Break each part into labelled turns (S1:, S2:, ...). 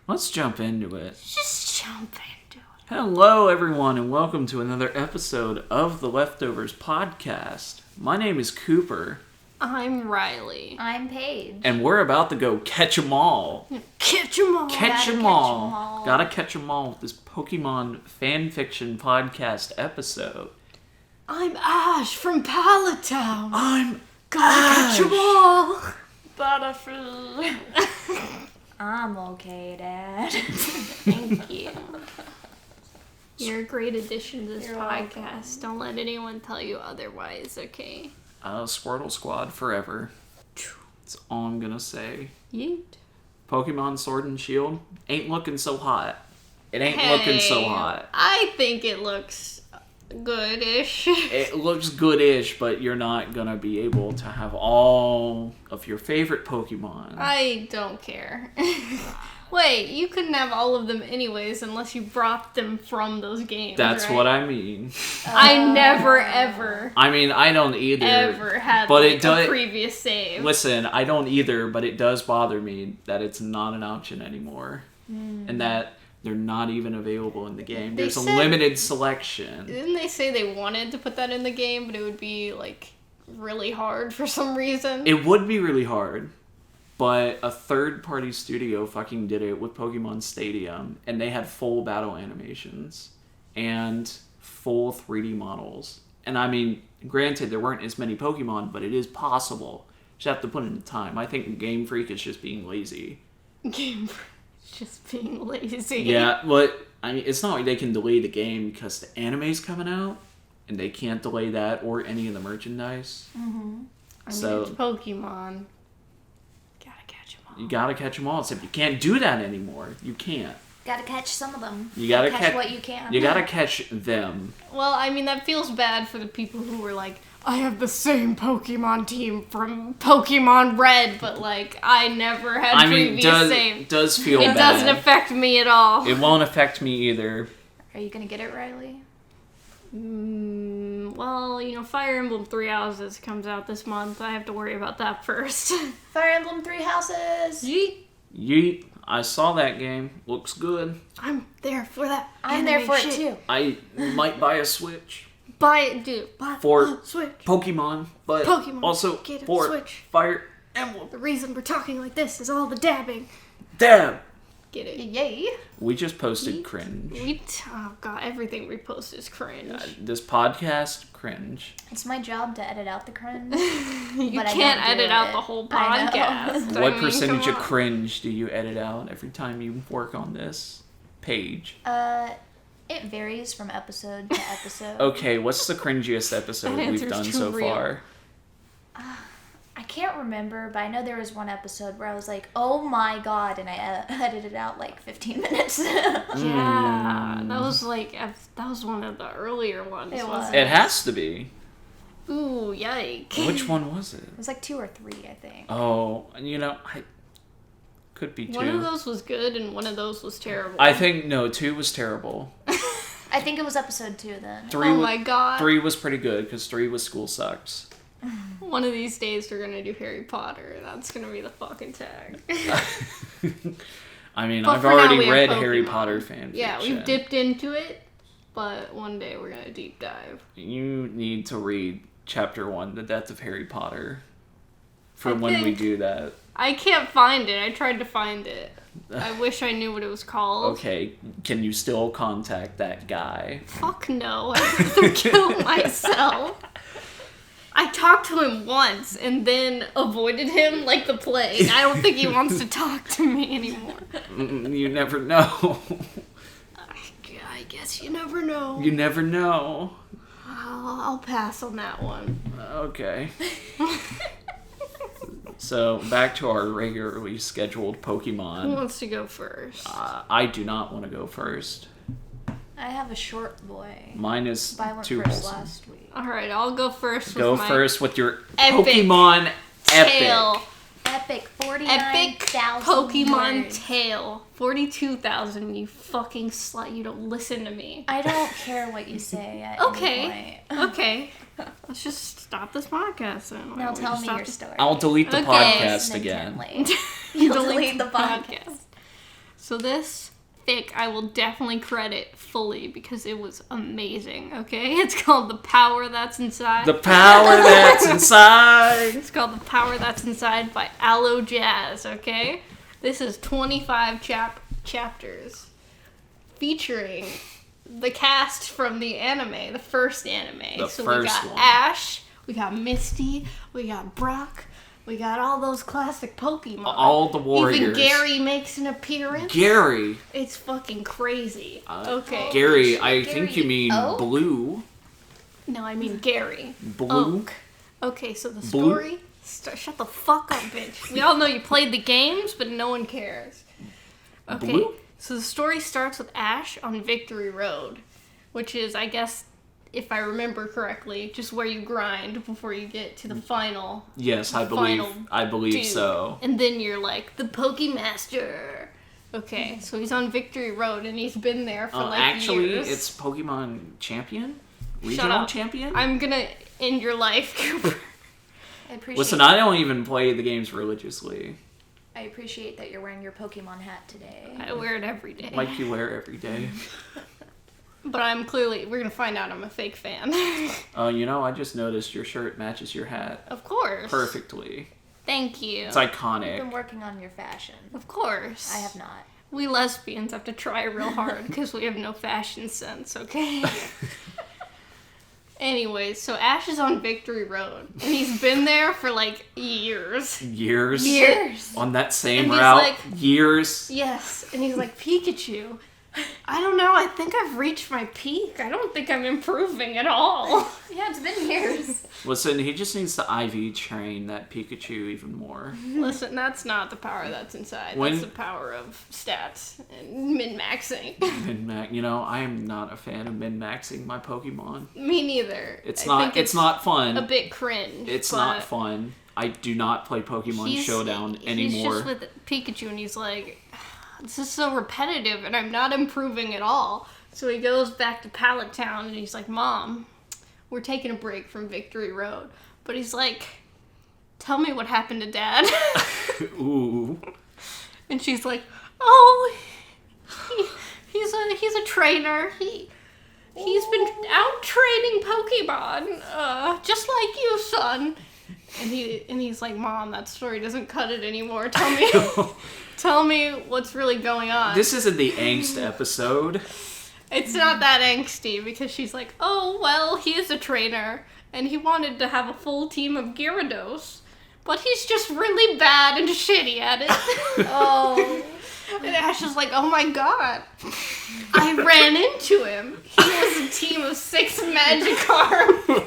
S1: Let's jump into it.
S2: Just jump into it.
S1: Hello, everyone, and welcome to another episode of the Leftovers podcast. My name is Cooper.
S2: I'm Riley.
S3: I'm Paige.
S1: And we're about to go catch 'em all.
S2: Catch 'em all.
S1: Catch 'em all. Gotta catch 'em all with this Pokemon fanfiction podcast episode.
S2: I'm Ash from Palatown.
S1: I'm
S2: Gotta catch 'em all.
S3: Butterfree. I'm okay, Dad.
S2: Thank you. You're a great addition to this
S3: You're
S2: podcast.
S3: welcome.
S2: Don't let anyone tell you otherwise, okay?
S1: Squirtle Squad forever. That's all I'm gonna say.
S2: Yeet.
S1: Pokemon Sword and Shield ain't looking so hot. It ain't looking so hot.
S2: I think it looks good-ish.
S1: It looks good-ish, but you're not gonna be able to have all of your favorite Pokemon.
S2: I don't care. Wait, you couldn't have all of them anyways unless you brought them from those games.
S1: That's
S2: right?
S1: what I mean.
S2: I never ever
S1: I mean, I don't either.
S2: ever had
S1: but
S2: like
S1: it does,
S2: a previous save.
S1: Listen, I don't either, but it does bother me that it's not an option anymore. And that they're not even available in the game.
S2: They
S1: There's a
S2: said-
S1: limited selection.
S2: Didn't they say they wanted to put that in the game, but it would be like really hard for some reason?
S1: It would be really hard, but a third-party studio fucking did it with Pokemon Stadium, and they had full battle animations and full 3D models. And I mean, granted, there weren't as many Pokemon, but it is possible. Just have to put in the time. I think Game Freak is just being lazy.
S2: Game just being lazy.
S1: Yeah, but I mean, it's not like they can delay the game because the anime's coming out, and they can't delay that or any of the merchandise.
S2: I mean,
S1: So-
S2: it's Pokemon. Gotta catch them all.
S1: You gotta catch them all, except you can't do that anymore. You can't.
S3: Gotta catch some of them.
S1: You gotta
S3: catch what you can.
S1: You gotta catch them.
S2: Well, I mean, that feels bad for the people who were like, I have the same Pokemon team from Pokemon Red, but like, I never had
S1: I mean,
S2: previous save.
S1: does feel
S2: It
S1: bad.
S2: doesn't affect me at all.
S1: It won't affect me either.
S3: Are you gonna get it, Riley?
S2: Well, you know, Fire Emblem Three Houses comes out this month. I have to worry about that first.
S3: Fire Emblem Three Houses.
S2: Yeet.
S1: Yeet. I saw that game. Looks good.
S2: I'm there for that.
S3: I'm there
S2: anime
S3: for
S2: shit.
S3: it too.
S1: I might buy a Switch
S2: Buy it, dude. Buy
S1: For-
S2: a Switch.
S1: Pokemon, but
S2: Pokemon,
S1: also
S2: get a
S1: for
S2: Switch.
S1: Fire Emblem.
S2: The reason we're talking like this is all the dabbing.
S1: Damn.
S2: Get it?
S3: Yay.
S1: We just posted cringe.
S2: Oh god, everything we post is cringe.
S1: This podcast, cringe.
S3: It's my job to edit out the cringe.
S2: You
S3: but I
S2: can't
S3: don't do
S2: edit out
S3: it.
S2: the whole
S3: I know.
S2: podcast. I
S1: What
S2: mean,
S1: percentage
S2: come
S1: of
S2: on.
S1: cringe do you edit out every time you work on this page?
S3: It varies from episode to episode.
S1: Okay, what's the cringiest episode
S2: That
S1: we've
S2: answer's
S1: done
S2: too
S1: so
S2: real.
S1: far?
S3: I can't remember, but I know there was one episode where I was like, "Oh my god," and I edited out like 15 minutes.
S2: Yeah, that was like that was one of the earlier ones.
S3: It
S2: wasn't
S1: It has to be.
S2: Ooh, yike!
S1: Which one was it?
S3: It was like 2 or 3, I think.
S1: Oh, you know, I could be 2.
S2: One of those was good and one of those was terrible.
S1: I think no, 2 was terrible.
S3: I think it was episode 2 then.
S1: 3
S2: Oh
S1: wa-
S2: my god!
S1: 3 was pretty good because 3 was School Sucks.
S2: One of these days we're gonna do Harry Potter. That's gonna be the fucking tag.
S1: I mean,
S2: But
S1: I've
S2: for now, we
S1: already
S2: have
S1: read
S2: Pokemon.
S1: Harry Potter fan
S2: Yeah,
S1: fiction.
S2: we've dipped into it, but one day we're gonna deep dive.
S1: You need to read Chapter 1, The Death of Harry Potter, for
S2: I
S1: when we
S2: think-
S1: do that.
S2: I can't find it. I tried to find it. I wish I knew what it was called.
S1: Okay, can you still contact that guy?
S2: Fuck no. I'd rather kill myself. I talked to him once and then avoided him like the plague. I don't think he wants to talk to me anymore.
S1: You never know.
S2: I guess you never know.
S1: You never know.
S2: I'll pass on that one.
S1: Okay. So, back to our regularly scheduled
S2: Who
S1: Pokemon.
S2: wants to go first?
S1: I do not want to go first.
S3: I have a short boy.
S1: Mine is
S3: But I went
S1: too
S3: first
S1: wholesome.
S3: last week.
S2: Alright, I'll go first
S1: Go
S2: with my
S1: first with your
S2: epic
S1: Pokemon
S2: tale.
S1: epic.
S3: Epic
S2: Epic
S3: 49,000
S2: Pokemon
S3: words.
S2: tale. 42,000, you fucking slut. You don't listen to me.
S3: I don't care what you say at
S2: Okay.
S3: any point.
S2: Okay. Let's just stop this podcast then. Why
S3: Now
S2: don't we
S3: tell
S2: just
S3: me
S2: stop
S3: your
S2: this-
S3: story.
S1: I'll delete the
S2: Okay.
S1: podcast
S3: Listen
S1: again.
S3: intently. You'll delete the podcast.
S2: So this fic I will definitely credit fully because it was amazing, okay? It's called The Power That's Inside.
S1: The Power That's Inside!
S2: It's called The Power That's Inside by Aloe Jazz, okay? This is 25 chapters featuring the cast from the anime, the first anime.
S1: We
S2: got
S1: one.
S2: Ash, we got Misty, we got Brock, we got all those classic Pokemon.
S1: All the warriors.
S2: Even Gary makes an appearance.
S1: Gary.
S2: It's fucking crazy. Okay.
S1: Gary, I
S3: Gary
S1: think you mean
S3: Oak?
S1: Blue.
S2: No, I mean Gary.
S1: Blue?
S2: Oak. Okay, so the
S1: Blue?
S2: story... Shut the fuck up, bitch. We all know you played the games, but no one cares. Okay,
S1: Blue?
S2: so the story starts with Ash on Victory Road, which is, I guess, if I remember correctly, just where you grind before you get to the final.
S1: Yes, I
S2: final
S1: believe
S2: dude.
S1: so.
S2: And then you're like, the Pokemaster. Okay, so he's on Victory Road, and he's been there for
S1: Actually,
S2: years.
S1: it's Pokemon Champion?
S2: Shut
S1: Regional
S2: up.
S1: Champion?
S2: I'm gonna end your life, Cooper.
S3: I appreciate
S1: Listen, I don't even play the games religiously.
S3: I appreciate that you're wearing your Pokemon hat today.
S2: I wear it every day.
S1: Like you wear every day.
S2: But we're gonna find out I'm a fake fan.
S1: I just noticed your shirt matches your hat
S2: Of course.
S1: perfectly.
S2: Thank you.
S1: It's
S3: I've
S1: iconic.
S3: been working on your fashion.
S2: Of course.
S3: I have not.
S2: We lesbians have to try real hard because we have no fashion sense, okay? Anyways, so Ash is on Victory Road, and he's been there for years.
S1: Years?
S2: Years.
S1: On that same
S2: And he's
S1: route?
S2: like-
S1: Years?
S2: Yes, and he's like, Pikachu, I don't know, I think I've reached my peak. I don't think I'm improving at all.
S3: Yeah, it's been years.
S1: Listen, he just needs to IV train that Pikachu even more.
S2: Listen, that's not the power that's inside.
S1: When-
S2: That's the power of stats and min-maxing.
S1: Min-max. I am not a fan of min-maxing my Pokemon.
S2: Me neither.
S1: It's
S2: I
S1: not.
S2: think
S1: It's not fun.
S2: a bit cringe.
S1: It's
S2: but
S1: not fun. I do not play Pokemon Showdown anymore.
S2: He's just with Pikachu, and he's like, this is so repetitive, and I'm not improving at all. So he goes back to Pallet Town, and he's like, Mom, we're taking a break from Victory Road. But he's like, tell me what happened to Dad.
S1: Ooh.
S2: And she's like, oh, he's a trainer. He's been out training Pokemon, just like you, son. And he's like, Mom, that story doesn't cut it anymore. Tell me what's really going on.
S1: This isn't the angst episode.
S2: It's not that angsty because she's like, oh, well, he is a trainer and he wanted to have a full team of Gyarados, but he's just really bad and shitty at it.
S3: Oh.
S2: And Ash is like, oh my god, I ran into him. He was a team of 6 Magikarp.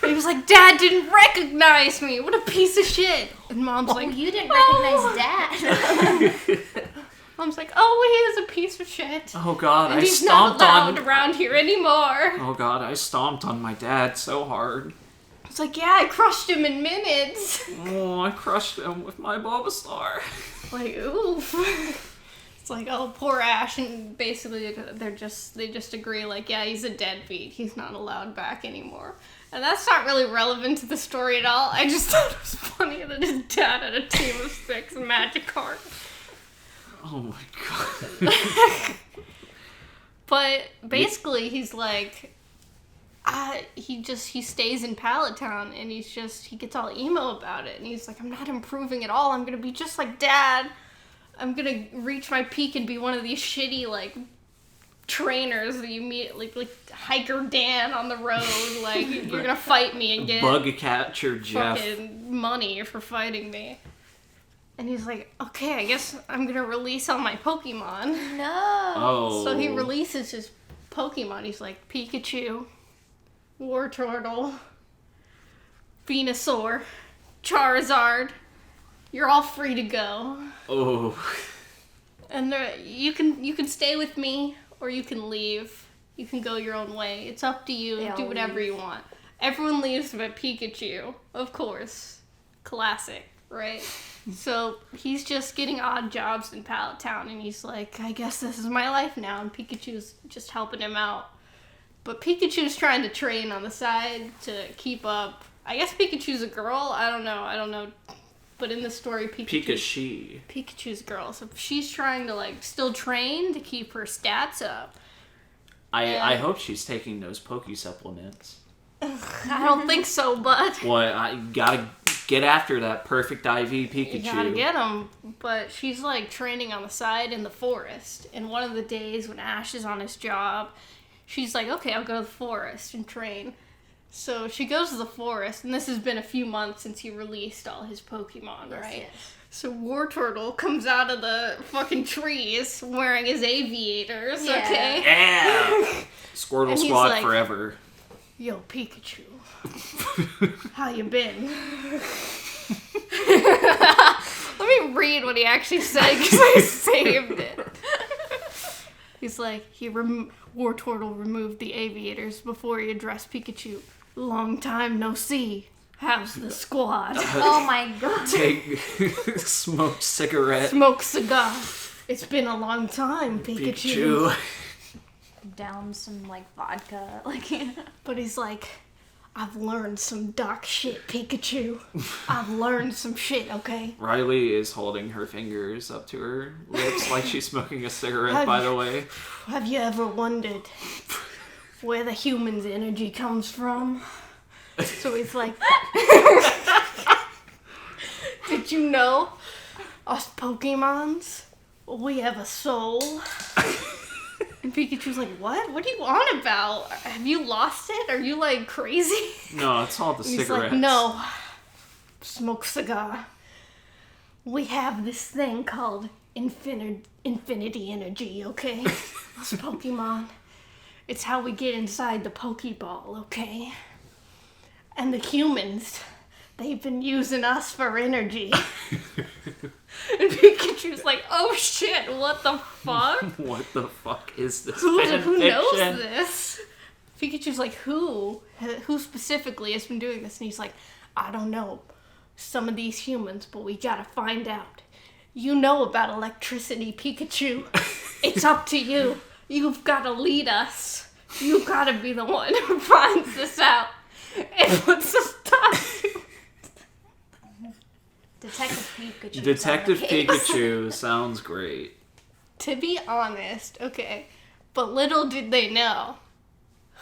S2: And he was like, Dad didn't recognize me. What a piece of shit. And Mom's like,
S3: You didn't recognize Dad.
S2: Mom's like, oh, he is a piece of shit.
S1: Oh God,
S2: And
S1: I
S2: he's not
S1: stomped
S2: allowed
S1: on.
S2: around here anymore.
S1: Oh God, I stomped on my dad so hard.
S2: It's like, yeah, I crushed him in minutes.
S1: Oh, I crushed him with my Bulbasaur.
S2: Like, oof. It's like, oh, poor Ash, and basically they just agree, like, yeah, he's a deadbeat. He's not allowed back anymore. And that's not really relevant to the story at all. I just thought it was funny that his dad had a team of 6 Magikarp.
S1: Oh my God.
S2: But basically, he's like, he stays in Pallet Town, and he gets all emo about it, and he's like, I'm not improving at all. I'm gonna be just like Dad. I'm gonna reach my peak and be one of these shitty, like, trainers that you meet, like Hiker Dan on the road. Like, you're gonna fight me and get
S1: Bug catcher Jeff.
S2: fucking money for fighting me. And he's like, okay, I guess I'm gonna release all my Pokemon.
S3: No.
S1: Oh.
S2: So he releases his Pokemon. He's like, Pikachu, Wartortle, Venusaur, Charizard, you're all free to go.
S1: Oh.
S2: And you can stay with me, or you can leave. You can go your own way. It's up to you.
S3: They all
S2: Do whatever
S3: leave.
S2: you want. Everyone leaves but Pikachu, of course. Classic, right? So he's just getting odd jobs in Pallet Town, and he's like, I guess this is my life now, and Pikachu's just helping him out. But Pikachu's trying to train on the side to keep up. I guess Pikachu's a girl. I don't know But in the story, Pikachu's a girl. So she's trying to, like, still train to keep her stats up.
S1: I hope she's taking those Poke supplements.
S2: I don't think so, bud.
S1: Well, I gotta get after that perfect IV Pikachu.
S2: You gotta get him. But she's, like, training on the side in the forest. And one of the days when Ash is on his job, she's like, okay, I'll go to the forest and train. So she goes to the forest, and this has been a few months since he released all his Pokemon, right? Yes. So Wartortle comes out of the fucking trees wearing his aviators, okay?
S1: Yeah! Squirtle Squad like, forever.
S2: Yo, Pikachu. How you been? Let me read what he actually said, because I saved it. He's like, Wartortle removed the aviators before he addressed Pikachu. Long time no see. How's the squad?
S3: Oh my god.
S1: Take smoke cigarette.
S2: Smoke cigar. It's been a long time, Pikachu.
S3: Down some, like, vodka.
S2: But he's like, I've learned some dark shit, Pikachu. I've learned some shit, okay?
S1: Riley is holding her fingers up to her lips like she's smoking a cigarette, by the way.
S2: Have you ever wondered where the human's energy comes from? So he's like, did you know us Pokemons, we have a soul? And Pikachu's like, what? What are you on about? Have you lost it? Are you, like, crazy?
S1: No, it's all the cigarettes.
S2: He's like, no. Smoke cigar. We have this thing called infinity energy, okay? Us Pokemon. It's how we get inside the Pokeball, okay? And the humans, they've been using us for energy. And Pikachu's like, oh shit, what the fuck?
S1: What the fuck is this?
S2: Who knows this? Pikachu's like, who? Who specifically has been doing this? And he's like, I don't know. Some of these humans, but we gotta find out. You know about electricity, Pikachu. It's up to you. You've gotta lead us. You've gotta be the one who finds this out. And puts a stop to
S3: Detective Pikachu.
S1: Detective Pikachu sounds great.
S2: To be honest, okay, but little did they know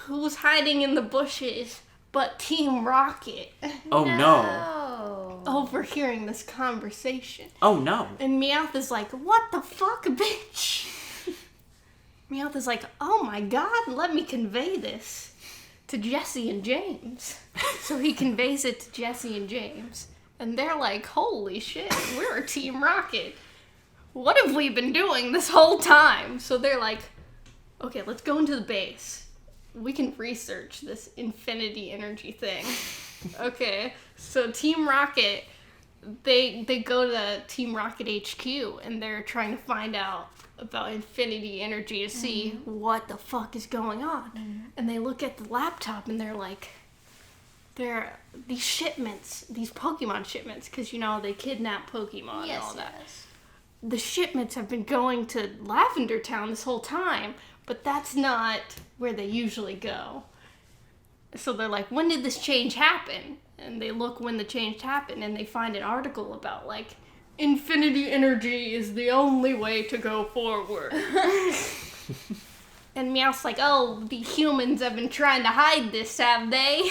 S2: who's hiding in the bushes but Team Rocket.
S1: Oh no.
S2: Overhearing this conversation.
S1: Oh no.
S2: And Meowth is like, what the fuck, bitch? Meowth is like, oh my god, let me convey this to Jesse and James. So he conveys it to Jesse and James. And they're like, holy shit, we're Team Rocket. What have we been doing this whole time? So they're like, okay, let's go into the base. We can research this infinity energy thing. Okay, so Team Rocket, they go to Team Rocket HQ, and they're trying to find out about infinity energy to see what the fuck is going on. And they look at the laptop, and they're like, these shipments, these Pokemon shipments, because, you know, they kidnap Pokemon and all that. Yes. The shipments have been going to Lavender Town this whole time, but that's not where they usually go. So they're like, when did this change happen? And they look when the change happened, and they find an article about, like, infinity energy is the only way to go forward. And Meowth's like, oh, the humans have been trying to hide this, have they?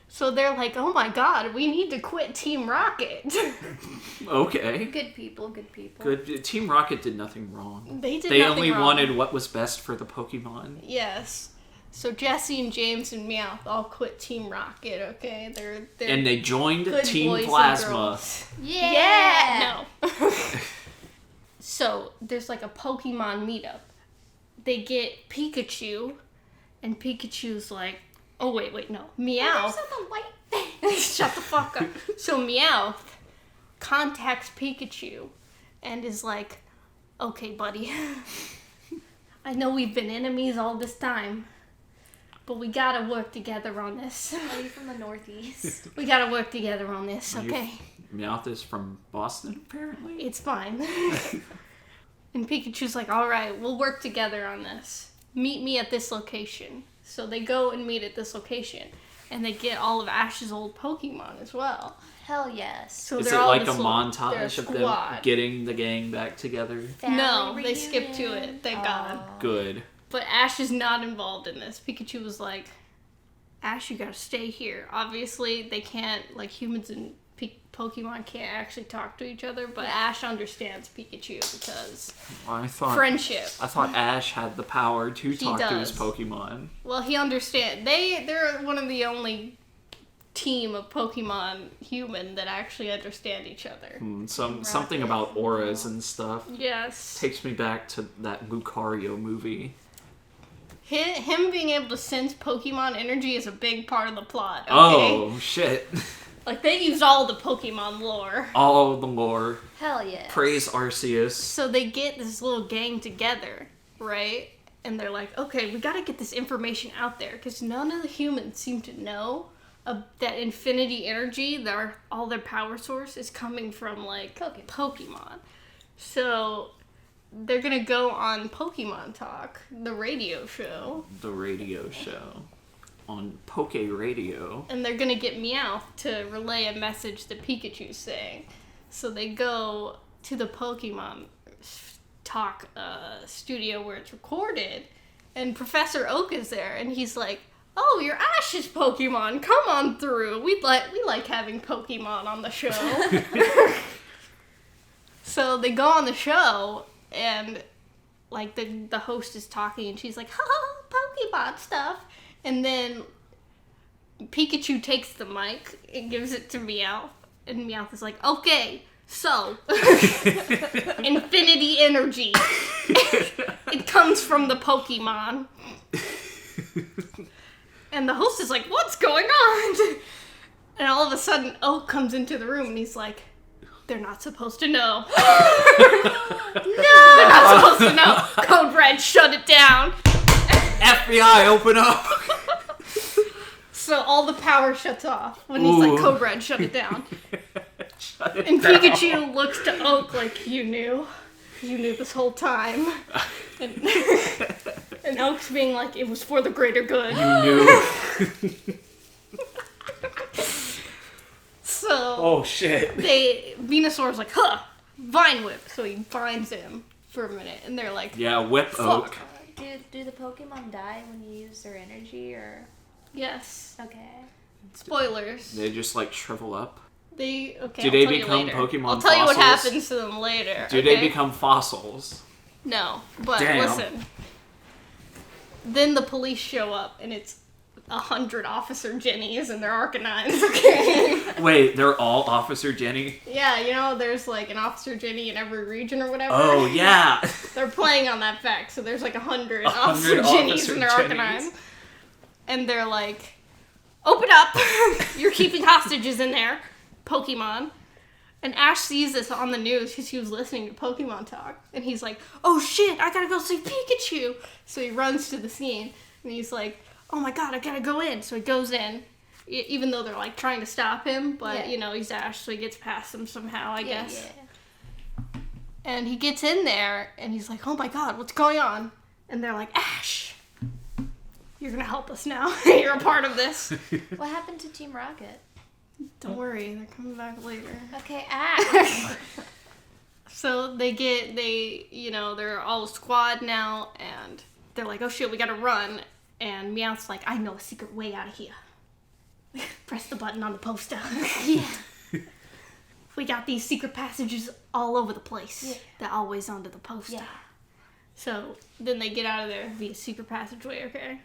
S2: So they're like, oh my god, we need to quit Team Rocket.
S1: Okay.
S3: Good people, good people.
S1: Good. Team Rocket did nothing wrong.
S2: They
S1: only wanted what was best for the Pokemon.
S2: Yes. So Jesse and James and Meowth all quit Team Rocket, okay? They're
S1: and they joined Team Plasma.
S2: Yeah! No. So there's like a Pokemon meetup. They get Pikachu, and Pikachu's like, oh wait, no. Meowth.
S3: Oh, the white thing.
S2: Shut the fuck up. So Meowth contacts Pikachu and is like, okay, buddy. I know we've been enemies all this time, but we gotta work together on this.
S3: Are you from the Northeast?
S2: We gotta work together on this, okay?
S1: Meowth is from Boston, apparently?
S2: It's fine. And Pikachu's like, alright, we'll work together on this. Meet me at this location. So they go and meet at this location. and they get all of Ash's old Pokemon as well.
S3: Hell yes.
S2: So
S1: Is it
S2: they're all
S1: like a
S2: this
S1: montage of them
S2: squad.
S1: getting the gang back together?
S2: No, they skipped to it. Thank God.
S1: Good.
S2: But Ash is not involved in this. Pikachu was like, Ash, you gotta stay here. Obviously, they can't, like, humans and Pokemon can't actually talk to each other, but Ash understands Pikachu because friendship.
S1: I thought Ash had the power to talk to his
S2: does.
S1: Pokemon.
S2: Well, he understands. They're one of the only team of Pokemon human that actually understand each other.
S1: Something about auras and stuff.
S2: Yes.
S1: Takes me back to that Lucario movie.
S2: Him being able to sense Pokemon energy is a big part of the plot. Okay?
S1: Oh, shit.
S2: Like, they use all the Pokemon lore.
S1: All the lore.
S3: Hell yeah.
S1: Praise Arceus.
S2: So they get this little gang together, right? And they're like, okay, we gotta get this information out there, because none of the humans seem to know that infinity energy, all their power source, is coming from, like, Pokemon. So they're gonna go on Pokemon Talk, the radio show.
S1: The radio show. On Poke Radio.
S2: And they're gonna get Meowth to relay a message that Pikachu's saying. So they go to the Pokemon Talk studio where it's recorded, and Professor Oak is there, and he's like, "Oh, you're Ash's Pokemon. Come on through. We like having Pokemon on the show." So they go on the show, and like the host is talking, and she's like, "Ha, Pokemon stuff." And then Pikachu takes the mic and gives it to Meowth. And Meowth is like, okay, so, infinity energy. It comes from the Pokemon. And the host is like, what's going on? And all of a sudden, Oak comes into the room and he's like, they're not supposed to know. No! They're not supposed to know. Code Red, shut it down.
S1: FBI, open up!
S2: So all the power shuts off when he's like, Code Red, shut it down.
S1: Shut it
S2: And
S1: down.
S2: Pikachu looks to Oak like, you knew this whole time. And Oak's being like, it was for the greater good.
S1: You knew.
S2: So,
S1: Oh, shit.
S2: Venusaur's like, Vine Whip. So he vines him for a minute, and they're like,
S1: Yeah, whip
S2: fuck.
S1: Oak.
S3: Do the Pokemon die when you use their energy, or?
S2: Yes.
S3: Okay.
S2: Spoilers.
S1: They just, like, shrivel up.
S2: Do
S1: Do
S2: I'll
S1: they
S2: tell you
S1: become
S2: later.
S1: Pokemon
S2: I'll tell you what
S1: fossils?
S2: happens to them later.
S1: Do they become fossils?
S2: No, but
S1: Damn.
S2: listen. Then the police show up, and it's 100 Officer Jennies and their Arcanines, okay?
S1: Wait, they're all Officer Jenny?
S2: Yeah, you know, there's like an Officer Jenny in every region or whatever.
S1: Oh, yeah.
S2: They're playing on that fact, so there's like 100
S1: 100
S2: Officer Jennies
S1: Officer
S2: and their
S1: Jennies.
S2: Arcanines. And they're like, open up! You're keeping hostages in there, Pokemon. And Ash sees this on the news because he was listening to Pokemon Talk. And he's like, oh shit, I gotta go see Pikachu! So he runs to the scene, and he's like, oh my god, I gotta go in. So he goes in, even though they're like trying to stop him, but you know, he's Ash, so he gets past them somehow, I guess. Yeah. And he gets in there, and he's like, oh my god, what's going on? And they're like, Ash, you're gonna help us now. You're a part of this.
S3: What happened to Team Rocket?
S2: Don't worry, they're coming back later.
S3: Okay, Ash.
S2: So they're all a squad now, and they're like, oh shit, we gotta run. And Meowth's like, I know a secret way out of here. Press the button on the poster. Yeah. We got these secret passages all over the place. Yeah. They're always under the poster. Yeah. So then they get out of there via secret passageway, okay?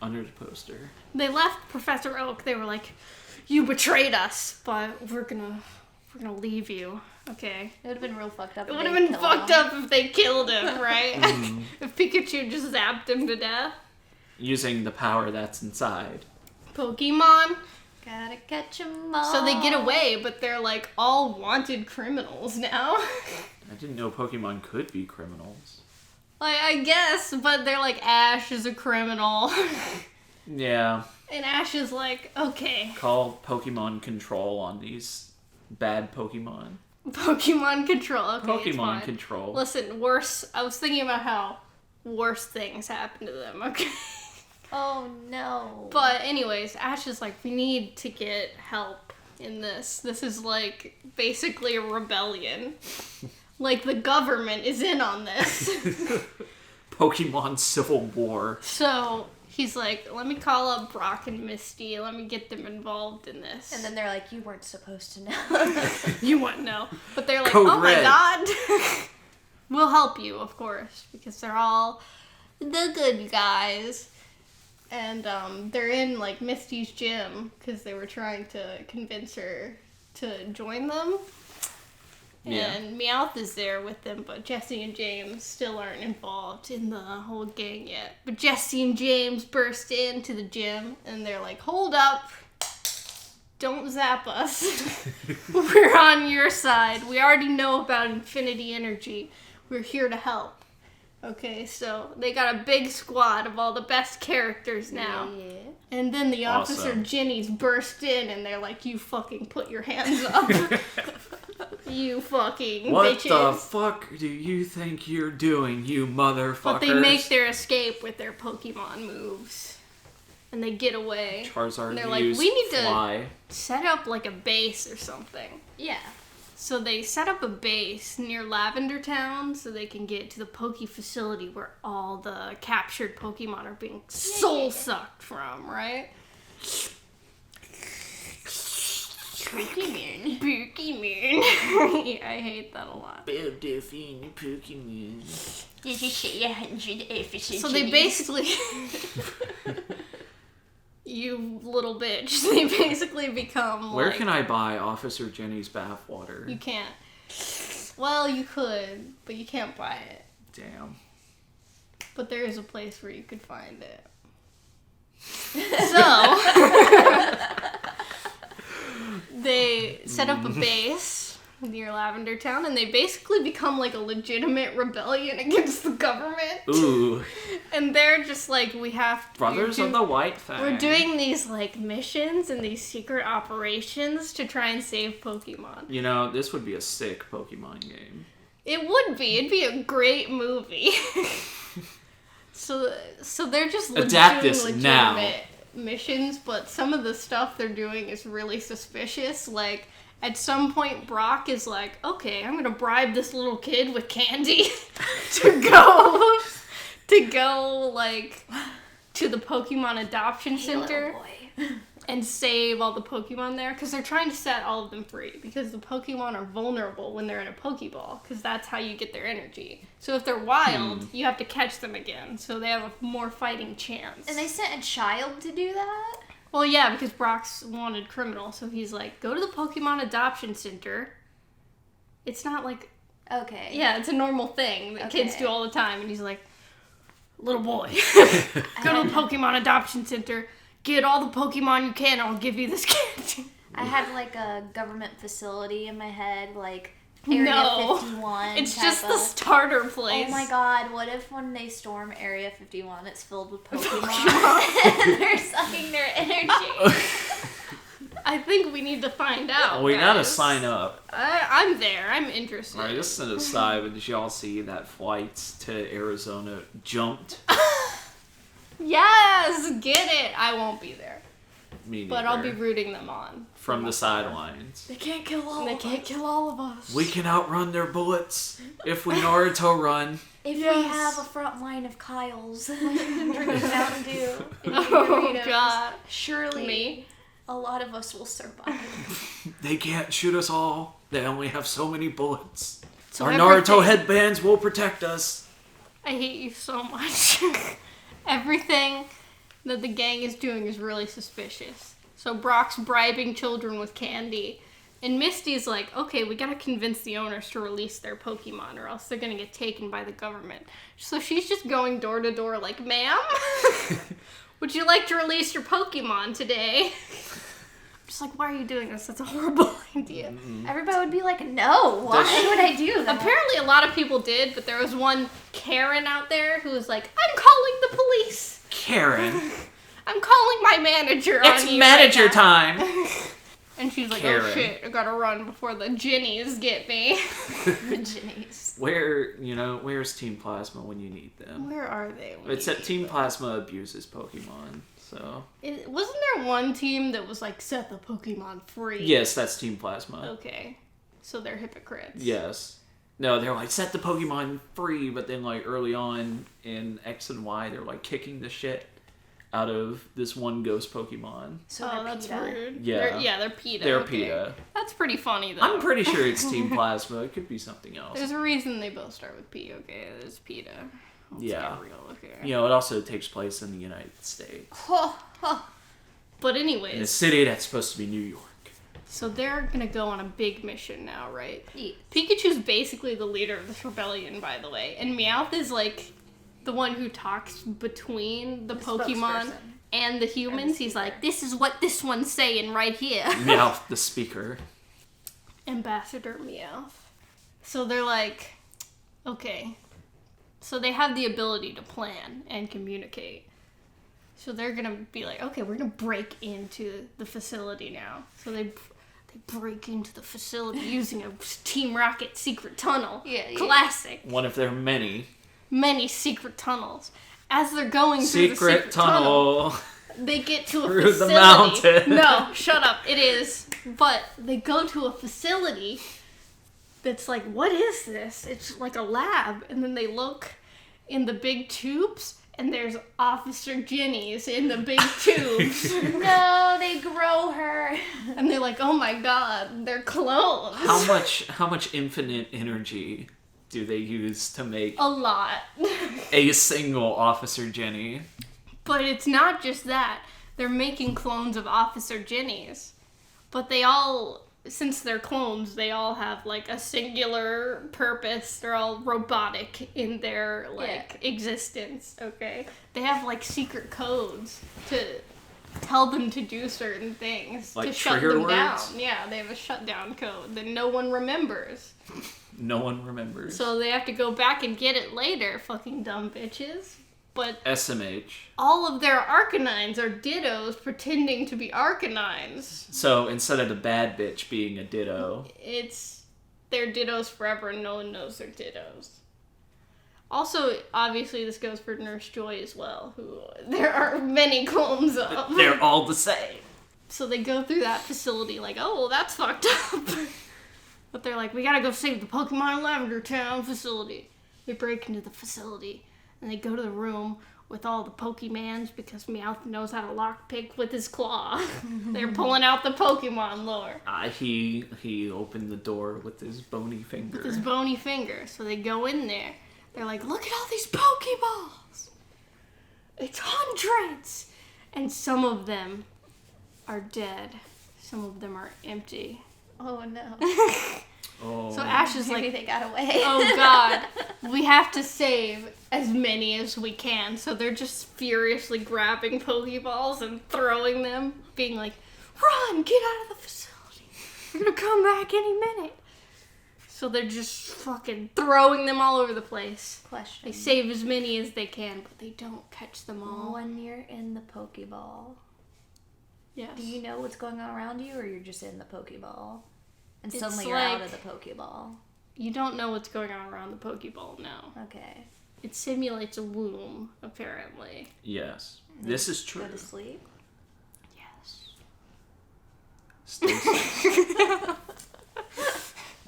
S1: Under the poster.
S2: They left Professor Oak. They were like, you betrayed us, but we're gonna leave you. Okay.
S3: It would have been real fucked up.
S2: It would have been fucked up if they killed him, right? If Pikachu just zapped him to death.
S1: Using the power that's inside.
S2: Pokemon.
S3: Gotta catch 'em all.
S2: So they get away, but they're like all wanted criminals now.
S1: I didn't know Pokemon could be criminals.
S2: Like, I guess, but they're like, Ash is a criminal.
S1: Yeah.
S2: And Ash is like, okay.
S1: Call Pokemon Control on these bad Pokemon.
S2: Pokemon Control. Okay,
S1: Pokemon Control.
S2: Listen, I was thinking about how worse things happen to them, okay?
S3: Oh no.
S2: But anyways, Ash is like, we need to get help in this. This is like basically a rebellion. Like the government is in on this.
S1: Pokemon Civil War.
S2: So he's like, let me call up Brock and Misty. Let me get them involved in this.
S3: And then they're like, you weren't supposed to know.
S2: You wouldn't know. But they're like,
S1: Code
S2: oh
S1: Red.
S2: my god. We'll help you, of course. Because they're all the good guys. And they're in, like, Misty's gym. Because they were trying to convince her to join them.
S1: Yeah.
S2: And Meowth is there with them, but Jesse and James still aren't involved in the whole gang yet. But Jesse and James burst into the gym, and they're like, hold up. Don't zap us. We're on your side. We already know about infinity energy. We're here to help. Okay, so they got a big squad of all the best characters now.
S3: Yeah.
S2: And then the Officer
S1: Awesome.
S2: Ginny's burst in, and they're like, you fucking put your hands up. You fucking
S1: What
S2: bitches.
S1: the fuck do you think you're doing, you motherfuckers?
S2: But they make their escape with their Pokemon moves. And they get away.
S1: Charizard
S2: And they're like,
S1: used
S2: we need to
S1: fly.
S2: set up like a base or something.
S3: Yeah.
S2: So they set up a base near Lavender Town so they can get to the Poke facility where all the captured Pokemon are being soul sucked from, right?
S3: Pokemon.
S2: Pokemon. I hate that a lot.
S1: Pokemon.
S3: Did you say 100 episodes?
S2: So they basically... You little bitch. They basically become
S1: Where
S2: like...
S1: can I buy Officer Jenny's bathwater?
S2: You can't. Well, you could, but you can't buy it.
S1: Damn.
S2: But there is a place where you could find it. So... They set up a base near Lavender Town, and they basically become like a legitimate rebellion against the government.
S1: Ooh.
S2: And they're just like, we have to...
S1: Brothers of the White Fang.
S2: We're doing these like missions and these secret operations to try and save Pokemon.
S1: You know, this would be a sick Pokemon game.
S2: It would be. It'd be a great movie. So they're just
S1: Adapt this
S2: legitimate
S1: now.
S2: missions, but some of the stuff they're doing is really suspicious. Like, at some point, Brock is like, okay, I'm gonna bribe this little kid with candy to go, like, to the Pokemon adoption center and save all the Pokemon there, because they're trying to set all of them free, because the Pokemon are vulnerable when they're in a Pokeball, because that's how you get their energy. So if they're wild, you have to catch them again, so they have a more fighting chance.
S3: And they sent a child to do that?
S2: Well, yeah, because Brock's wanted criminal, so he's like, go to the Pokemon adoption center. It's not like...
S3: Okay.
S2: Yeah, it's a normal thing that kids do all the time, and he's like, little boy, go to the Pokemon adoption center, get all the Pokemon you can, and I'll give you this candy.
S3: I had like a government facility in my head, like Area 51.
S2: It's
S3: type
S2: just the
S3: of-
S2: starter place.
S3: Oh my god, what if when they storm Area 51, it's filled with Pokemon and they're sucking their energy?
S2: I think we need to find out.
S1: We gotta
S2: guys.
S1: sign up.
S2: I'm there. I'm interested.
S1: Alright, just an aside, but did y'all see that flights to Arizona jumped?
S2: Yes, get it. I won't be there,
S1: Me
S2: but I'll be
S1: neither.
S2: rooting them on
S1: From the sidelines.
S3: They can't kill all
S2: They
S3: of
S2: can't
S3: us.
S2: kill all of us.
S1: We can outrun their bullets if we Naruto run.
S3: If
S2: Yes.
S3: we have a front line of Kyles drinking Mountain Dew and eating
S2: Oh
S3: Doritos,
S2: god.
S3: surely
S2: Me?
S3: a lot of us will survive.
S1: They can't shoot us all. They only have so many bullets.
S2: So
S1: Our
S2: everything-
S1: Naruto headbands will protect us.
S2: I hate you so much. Everything that the gang is doing is really suspicious. So Brock's bribing children with candy. And Misty's like, okay, we gotta convince the owners to release their Pokemon or else they're gonna get taken by the government. So she's just going door to door like, ma'am, would you like to release your Pokemon today? I'm just like, why are you doing this? That's a horrible idea.
S3: Everybody would be like, no, why would I do that?
S2: Apparently a lot of people did, but there was one Karen out there who was like, I'm calling the police.
S1: Karen,
S2: I'm calling my manager on
S1: it's
S2: you
S1: manager
S2: right now."
S1: time.
S2: And she's like,
S1: Karen.
S2: oh shit, I gotta run before the Ginnies get me.
S3: The Ginnies.
S1: Where's Team Plasma when you need them?
S2: Where are they?
S1: Except Team Plasma abuses Pokemon, so...
S2: Wasn't there one team that was like, set the Pokemon free?
S1: Yes, that's Team Plasma.
S2: Okay. So they're hypocrites.
S1: Yes. No, they're like, set the Pokemon free, but then like early on in X and Y, they're like kicking the shit out of this one ghost Pokemon.
S3: So
S2: that's
S3: PETA.
S2: rude.
S1: Yeah.
S2: They're PETA.
S1: They're
S2: okay.
S1: PETA.
S2: That's pretty funny, though.
S1: I'm pretty sure it's Team Plasma. It could be something else.
S2: There's a reason they both start with P, okay? It's PETA. Let's
S1: Yeah.
S2: get real, okay?
S1: It also takes place in the United States.
S2: But
S1: In a
S2: anyways,
S1: city that's supposed to be New York.
S2: so they're gonna go on a big mission now, right?
S3: Yes.
S2: Pikachu's basically the leader of this rebellion, by the way. And Meowth is, like, the one who talks between the Pokemon
S3: spokesperson.
S2: and the humans. He's like, this is what this one's saying right here.
S1: Meowth, the speaker.
S2: Ambassador Meowth. So they're like, okay. So they have the ability to plan and communicate. So they're gonna be like, okay, we're gonna break into the facility now. So they break into the facility using a Team Rocket secret tunnel.
S3: Yeah.
S2: Classic.
S1: One of their many.
S2: Many secret tunnels. As they're going through the
S1: Secret
S2: secret tunnel,
S1: tunnel.
S2: they get to a
S1: Through the
S2: facility.
S1: mountain.
S2: No, shut up. It is. But they go to a facility that's like, what is this? It's like a lab. And then they look in the big tubes, and there's Officer Ginnies in the big tubes.
S3: No, they grow her.
S2: And they're like, oh my god, they're clones.
S1: How much infinite energy do they use to make
S2: A lot.
S1: a single Officer Jenny?
S2: But it's not just that. They're making clones of Officer Ginnies. But they all, since they're clones, they all have, like, a singular purpose. They're all robotic in their, like, existence, okay? They have, like, secret codes to tell them to do certain things.
S1: Like
S2: to shut
S1: trigger
S2: them
S1: words?
S2: down. Yeah, they have a shutdown code that no one remembers.
S1: No one remembers.
S2: So they have to go back and get it later, fucking dumb bitches. But
S1: SMH.
S2: all of their Arcanines are Dittos pretending to be Arcanines.
S1: So instead of the bad bitch being a Ditto,
S2: They're Dittos forever and no one knows they're Dittos. Also, obviously this goes for Nurse Joy as well, who there are many clones of.
S1: they're all the same.
S2: So they go through that facility like, oh, well, that's fucked up. But they're like, we gotta go save the Pokemon Lavender Town facility. They break into the facility, and they go to the room with all the Pokemans because Meowth knows how to lockpick with his claw. They're pulling out the Pokemon lore.
S1: He opened the door with his bony finger.
S2: With his bony finger. So they go in there. They're like, look at all these Pokeballs! It's hundreds! And some of them are dead. Some of them are empty.
S3: Oh no.
S1: Oh.
S2: So Ash is
S3: Maybe
S2: like,
S3: they got away.
S2: oh god, we have to save as many as we can. So they're just furiously grabbing Pokeballs and throwing them, being like, run, get out of the facility. We're gonna come back any minute. So they're just fucking throwing them all over the place.
S3: Question.
S2: They save as many as they can, but they don't catch them all.
S3: When you're in the Pokeball,
S2: Yes.
S3: do you know what's going on around you, or you're just in the Pokeball? And
S2: It's
S3: suddenly you're out
S2: like-
S3: of the Pokeball.
S2: You don't know what's going on around the Pokeball now.
S3: Okay.
S2: It simulates a womb, apparently.
S1: Yes. This is true.
S3: Go to sleep.
S2: Yes.
S1: Stasis.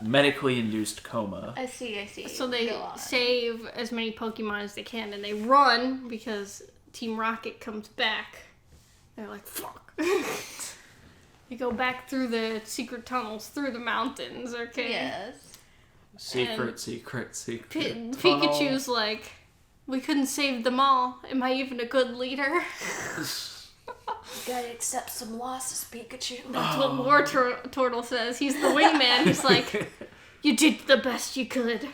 S1: Medically induced coma.
S3: I see.
S2: So they
S3: Go on.
S2: save as many Pokemon as they can, and they run because Team Rocket comes back. They're like, fuck. They go back through the secret tunnels, through the mountains, okay?
S3: Yes.
S1: Secret.
S2: Pikachu's like, we couldn't save them all. Am I even a good leader?
S3: Gotta accept some losses, Pikachu.
S2: That's what War Turtle says. He's the wingman. He's like, you did the best you could.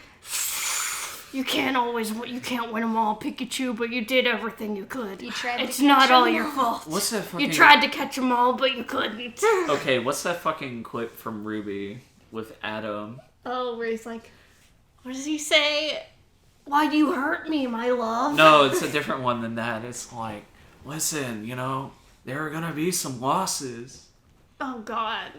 S2: You can't win them all, Pikachu, but you did everything you could.
S3: You tried to
S2: It's
S3: catch
S2: not all
S3: them
S2: your
S3: all.
S2: fault.
S1: What's that fucking...
S2: You tried to catch them all, but you couldn't.
S1: Okay, what's that fucking clip from Ruby with Adam?
S2: Oh, where he's like, what does he say? Why'd you hurt me, my love?
S1: No, it's a different one than that. It's like, listen, there are gonna be some losses.
S2: Oh, God.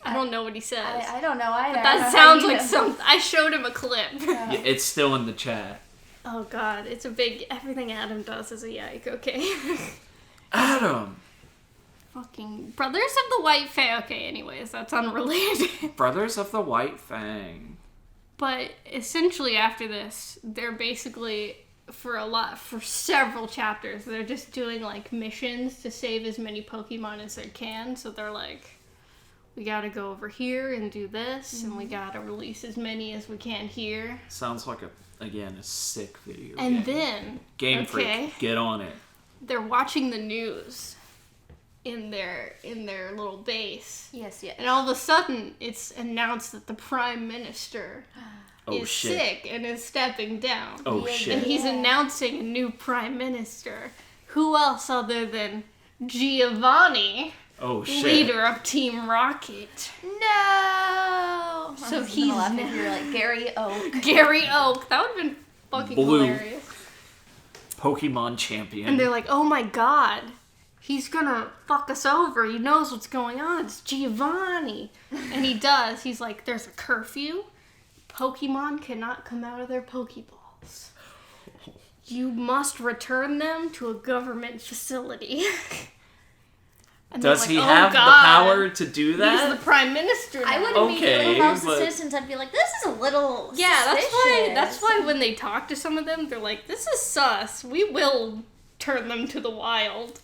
S2: I don't know what he says.
S3: I don't know either.
S2: But that sounds like something. I showed him a clip.
S1: Yeah, it's still in the chat.
S2: Oh, God. It's a big... Everything Adam does is a yike, okay?
S1: Adam!
S2: Fucking Brothers of the White Fang. Okay, anyways, that's unrelated.
S1: Brothers of the White Fang.
S2: But essentially after this, they're basically, for several chapters, they're just doing, like, missions to save as many Pokemon as they can. So they're like, we gotta go over here and do this, and we gotta release as many as we can here.
S1: Sounds like, a sick video
S2: And
S1: game.
S2: then,
S1: Game Freak, get on it.
S2: they're watching the news in their little base.
S3: Yes.
S2: And all of a sudden, it's announced that the Prime Minister is
S1: shit.
S2: sick and is stepping down.
S1: Oh,
S3: Yeah,
S1: shit.
S2: And he's announcing a new Prime Minister. Who else other than Giovanni,
S1: Oh, shit.
S2: leader of Team Rocket?
S3: No!
S2: So
S3: I was
S2: he's
S3: gonna laugh
S2: now-
S3: if you were like Gary Oak.
S2: Gary Oak. That would have been fucking
S1: Blue.
S2: hilarious.
S1: Pokemon champion.
S2: And they're like, oh my god, he's gonna fuck us over. He knows what's going on. It's Giovanni. And he does. He's like, there's a curfew. Pokemon cannot come out of their Pokeballs. You must return them to a government facility. And they're
S1: Does
S2: like,
S1: he
S2: "Oh,
S1: have the
S2: God,
S1: power to do
S2: He's
S1: that?
S2: the prime minister now."
S3: I would
S1: Okay,
S3: immediately, if I was the
S1: but-
S3: citizens, I'd be like, this is a little
S2: Yeah,
S3: suspicious.
S2: that's why when they talk to some of them, they're like, this is sus. We will turn them to the wild.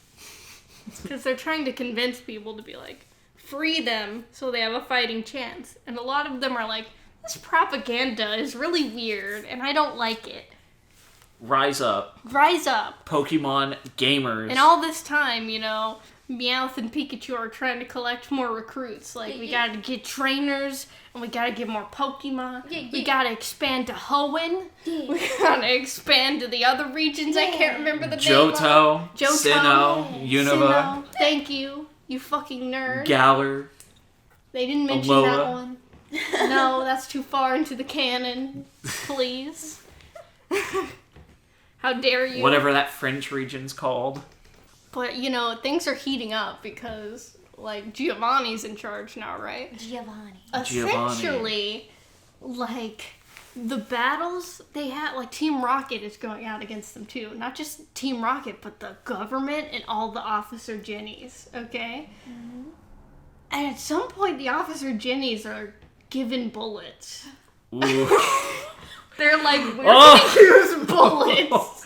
S2: Because they're trying to convince people to be like, free them so they have a fighting chance. And a lot of them are like, this propaganda is really weird and I don't like it.
S1: Rise up.
S2: Rise up.
S1: Pokemon gamers.
S2: And all this time, Meowth and Pikachu are trying to collect more recruits. Like, we gotta get trainers, and we gotta get more Pokemon. We gotta expand to Hoenn. We gotta expand to the other regions I can't remember the name of.
S1: Johto,
S2: Johto,
S1: Sinnoh, Unova,
S2: Sinnoh. Thank you, you fucking nerd.
S1: Galar.
S2: They didn't mention
S1: Alola.
S2: that one. No, that's too far into the canon. Please. How dare you?
S1: Whatever that French region's called.
S2: But, things are heating up because, like, Giovanni's in charge now, right?
S3: Giovanni.
S2: Essentially, like, the battles they had, like, Team Rocket is going out against them, too. Not just Team Rocket, but the government and all the Officer Jennies, okay? Mm-hmm. And at some point, the Officer Jennies are given bullets.
S1: Ooh.
S2: They're like, we're gonna use bullets.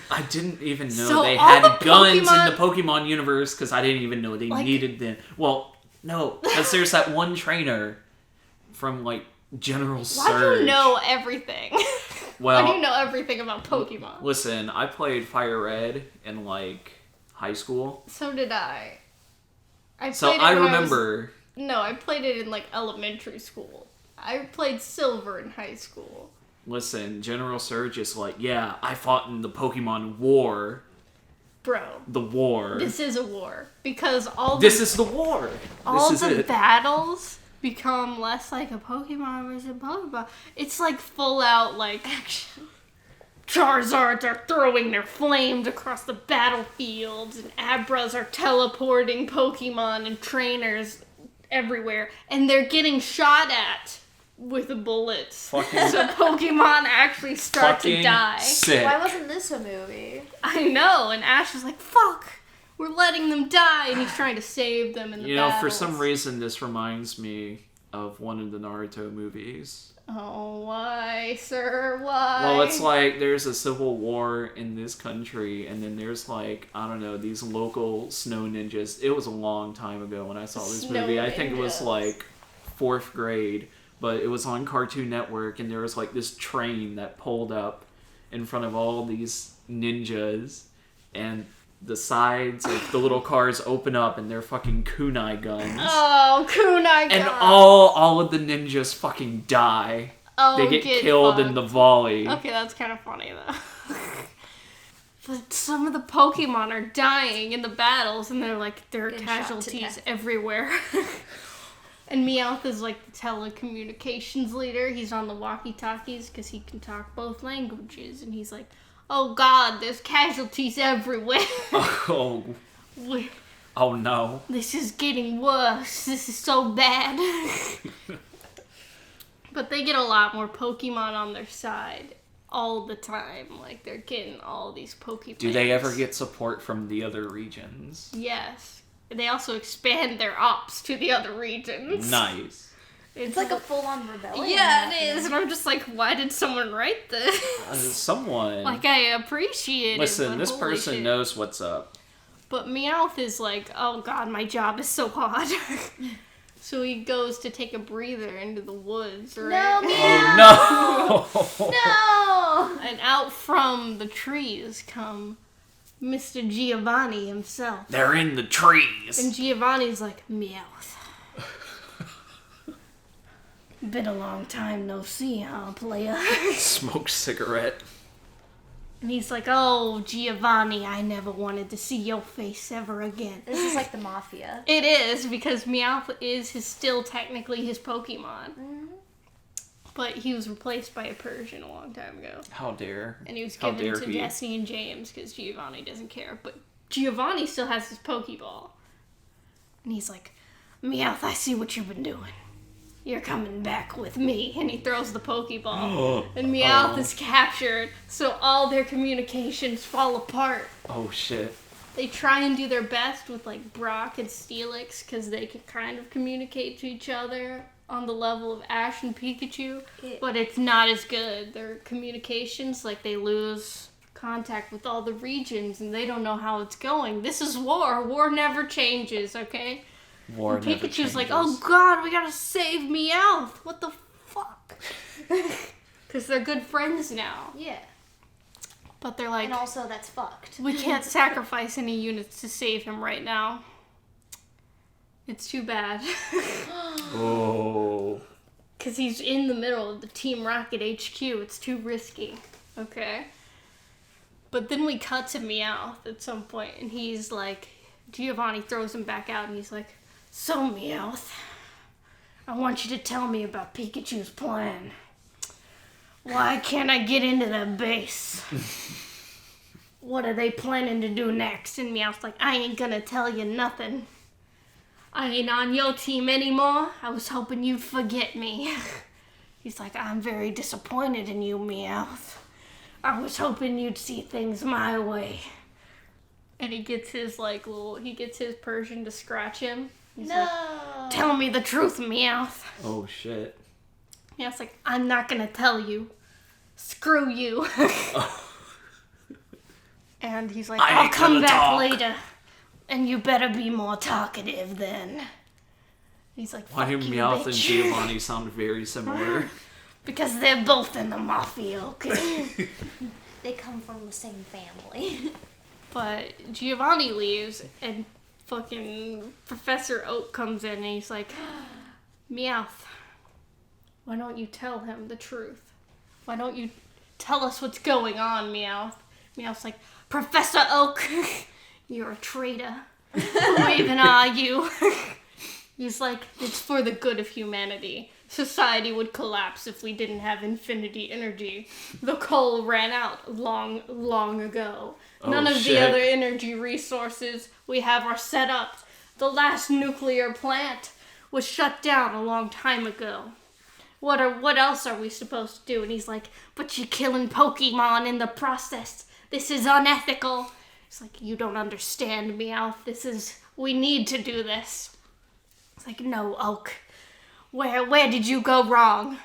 S1: I didn't even know
S2: So
S1: they
S2: all
S1: had
S2: the
S1: guns
S2: Pokemon-
S1: in the Pokemon universe because I didn't even know they needed them. Well, no, because there's that one trainer from, like, General Surge.
S2: Why do you know everything?
S1: Well,
S2: Why do you know everything about Pokemon?
S1: Listen, I played Fire Red in, like, high school.
S2: So did I.
S1: So I remember...
S2: I played it in, like, elementary school. I played Silver in high school.
S1: Listen, General Surge is like, yeah, I fought in the Pokemon War.
S2: Bro.
S1: The war.
S2: This is a war. Because
S1: This is the war.
S2: all
S1: This is
S2: the
S1: it.
S2: battles become less like a Pokemon versus Pokemon. It's like full out, like, action. Charizards are throwing their flames across the battlefields, and Abras are teleporting Pokemon and trainers everywhere, and they're getting shot at with bullets.
S1: Fucking-
S2: So Pokemon actually start to
S1: Fucking
S2: die.
S1: sick.
S3: Why wasn't this a movie?
S2: I know, and Ash is like, fuck, we're letting them die, and he's trying to save them in the battles.
S1: For some reason, this reminds me of one of the Naruto movies.
S2: Oh, why, sir, why?
S1: Well, it's like there's a civil war in this country, and then there's, like, I don't know, these local snow ninjas. It was a long time ago when I saw this
S2: Snow
S1: movie. I think it was,
S2: ninjas.
S1: like, 4th grade, but it was on Cartoon Network, and there was, like, this train that pulled up in front of all these ninjas, and the sides of the little cars open up, and they're fucking kunai guns.
S2: Oh, kunai
S1: And
S2: god.
S1: all of the ninjas fucking die.
S2: Oh,
S1: They get killed in
S2: fucked.
S1: the volley.
S2: Okay, that's kind of funny, though. But some of the Pokemon are dying in the battles, and they're like, there are
S3: Getting shot to
S2: casualties
S3: death.
S2: everywhere. And Meowth is like the telecommunications leader. He's on the walkie-talkies because he can talk both languages. And he's like, oh god, there's casualties everywhere.
S1: Oh, Oh no.
S2: This is getting worse. This is so bad. But they get a lot more Pokemon on their side all the time. Like, they're getting all these Pokeballs.
S1: Do they ever get support from the other regions?
S2: Yes. They also expand their ops to the other regions.
S1: Nice.
S3: It's like a full-on rebellion.
S2: Yeah, it is. And I'm just like, why did someone write this?
S1: Someone.
S2: Like, I appreciate it.
S1: Listen, this person knows what's up.
S2: But Meowth is like, oh god, my job is so hot. So he goes to take a breather into the woods, right?
S3: No,
S1: Oh, no!
S3: No!
S2: And out from the trees come Mr. Giovanni himself.
S1: They're in the trees.
S2: And Giovanni's like, Meowth. Been a long time no see, huh, player?
S1: Smoke cigarette.
S2: And he's like, oh, Giovanni, I never wanted to see your face ever again.
S3: This is like the Mafia.
S2: It is, because Meowth is still technically his Pokemon. Mm-hmm. But he was replaced by a Persian a long time ago.
S1: How dare.
S2: And he was given to Destiny and James, because Giovanni doesn't care. But Giovanni still has his Pokeball. And he's like, Meowth, I see what you've been doing. You're coming back with me. And he throws the Pokeball. And Meowth is captured, so all their communications fall apart.
S1: Oh, shit.
S2: They try and do their best with, like, Brock and Steelix, because they can kind of communicate to each other on the level of Ash and Pikachu, but it's not as good. Their communications, like, they lose contact with all the regions, and they don't know how it's going. This is war. War never changes, okay?
S1: War
S2: and
S1: never
S2: Pikachu's
S1: changes.
S2: like, oh god, we gotta save Meowth. What the fuck? Because they're good friends now.
S3: Yeah.
S2: But they're like...
S3: And also, that's fucked.
S2: We can't sacrifice any units to save him right now. It's too bad.
S1: Oh.
S2: Because he's in the middle of the Team Rocket HQ. It's too risky. Okay? But then we cut to Meowth at some point, and he's like... Giovanni throws him back out, and he's like... So, Meowth, I want you to tell me about Pikachu's plan. Why can't I get into that base? What are they planning to do next? And Meowth's like, I ain't gonna tell you nothing. I ain't on your team anymore. I was hoping you'd forget me. He's like, I'm very disappointed in you, Meowth. I was hoping you'd see things my way. And he gets his, his Persian to scratch him. He's like, tell me the truth, Meowth.
S1: Oh, shit.
S2: Meowth's like, I'm not gonna tell you. Screw you. And he's like, I'll come back later. And you better be more talkative then. He's like,
S1: why do Meowth and Giovanni sound very similar?
S2: Because they're both in the Mafia, okay?
S3: They come from the same family.
S2: But Giovanni leaves, and fucking Professor Oak comes in, and he's like, Meowth, why don't you tell him the truth? Why don't you tell us what's going on, Meowth? Meowth's like, Professor Oak, you're a traitor. Who even are you? He's like, it's for the good of humanity. Society would collapse if we didn't have infinity energy. The coal ran out long, long ago. None of the other energy resources we have are set up. The last nuclear plant was shut down a long time ago. What else are we supposed to do? And he's like, but you're killing Pokemon in the process. This is unethical. It's like, you don't understand, Meowth. We need to do this. It's like, no, Oak. Where did you go wrong?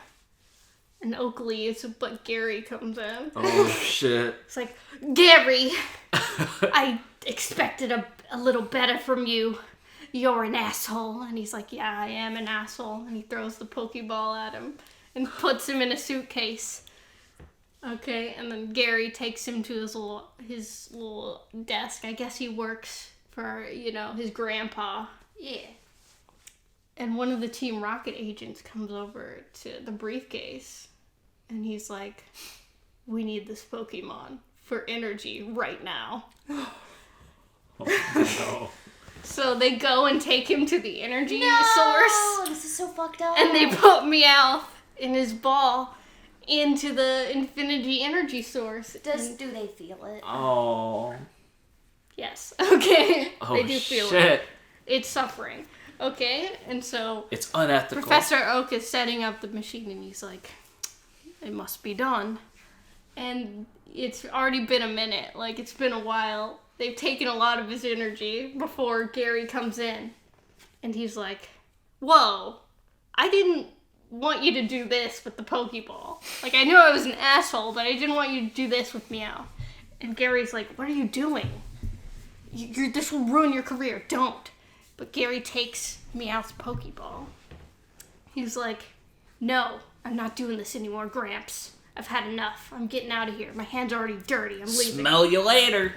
S2: And Oak leaves, but Gary comes in.
S1: Oh, shit.
S2: It's like, Gary, I expected a little better from you. You're an asshole. And he's like, yeah, I am an asshole. And he throws the Pokeball at him and puts him in a suitcase. Okay, and then Gary takes him to his little desk. I guess he works for, his grandpa.
S3: Yeah.
S2: And one of the Team Rocket agents comes over to the briefcase. And he's like, we need this Pokemon for energy right now.
S1: Oh, no.
S2: So they go and take him to the energy source.
S3: This is so fucked up.
S2: And they put Meowth in his ball into the infinity energy source.
S3: Do they feel it?
S1: Oh.
S2: Yes. Okay.
S1: Oh,
S2: They do feel
S1: shit.
S2: it. It's suffering. Okay, and so
S1: It's unethical.
S2: Professor Oak is setting up the machine, and he's like, "It must be done." And it's already been a minute. Like, it's been a while. They've taken a lot of his energy before Gary comes in, and he's like, "Whoa, I didn't want you to do this with the Pokeball. Like, I knew I was an asshole, but I didn't want you to do this with Meow." And Gary's like, "What are you doing? This will ruin your career. Don't." But Gary takes Meowth's Pokeball. He's like, "No, I'm not doing this anymore, Gramps. I've had enough. I'm getting out of here. My hands are already dirty. I'm leaving."
S1: Smell you later.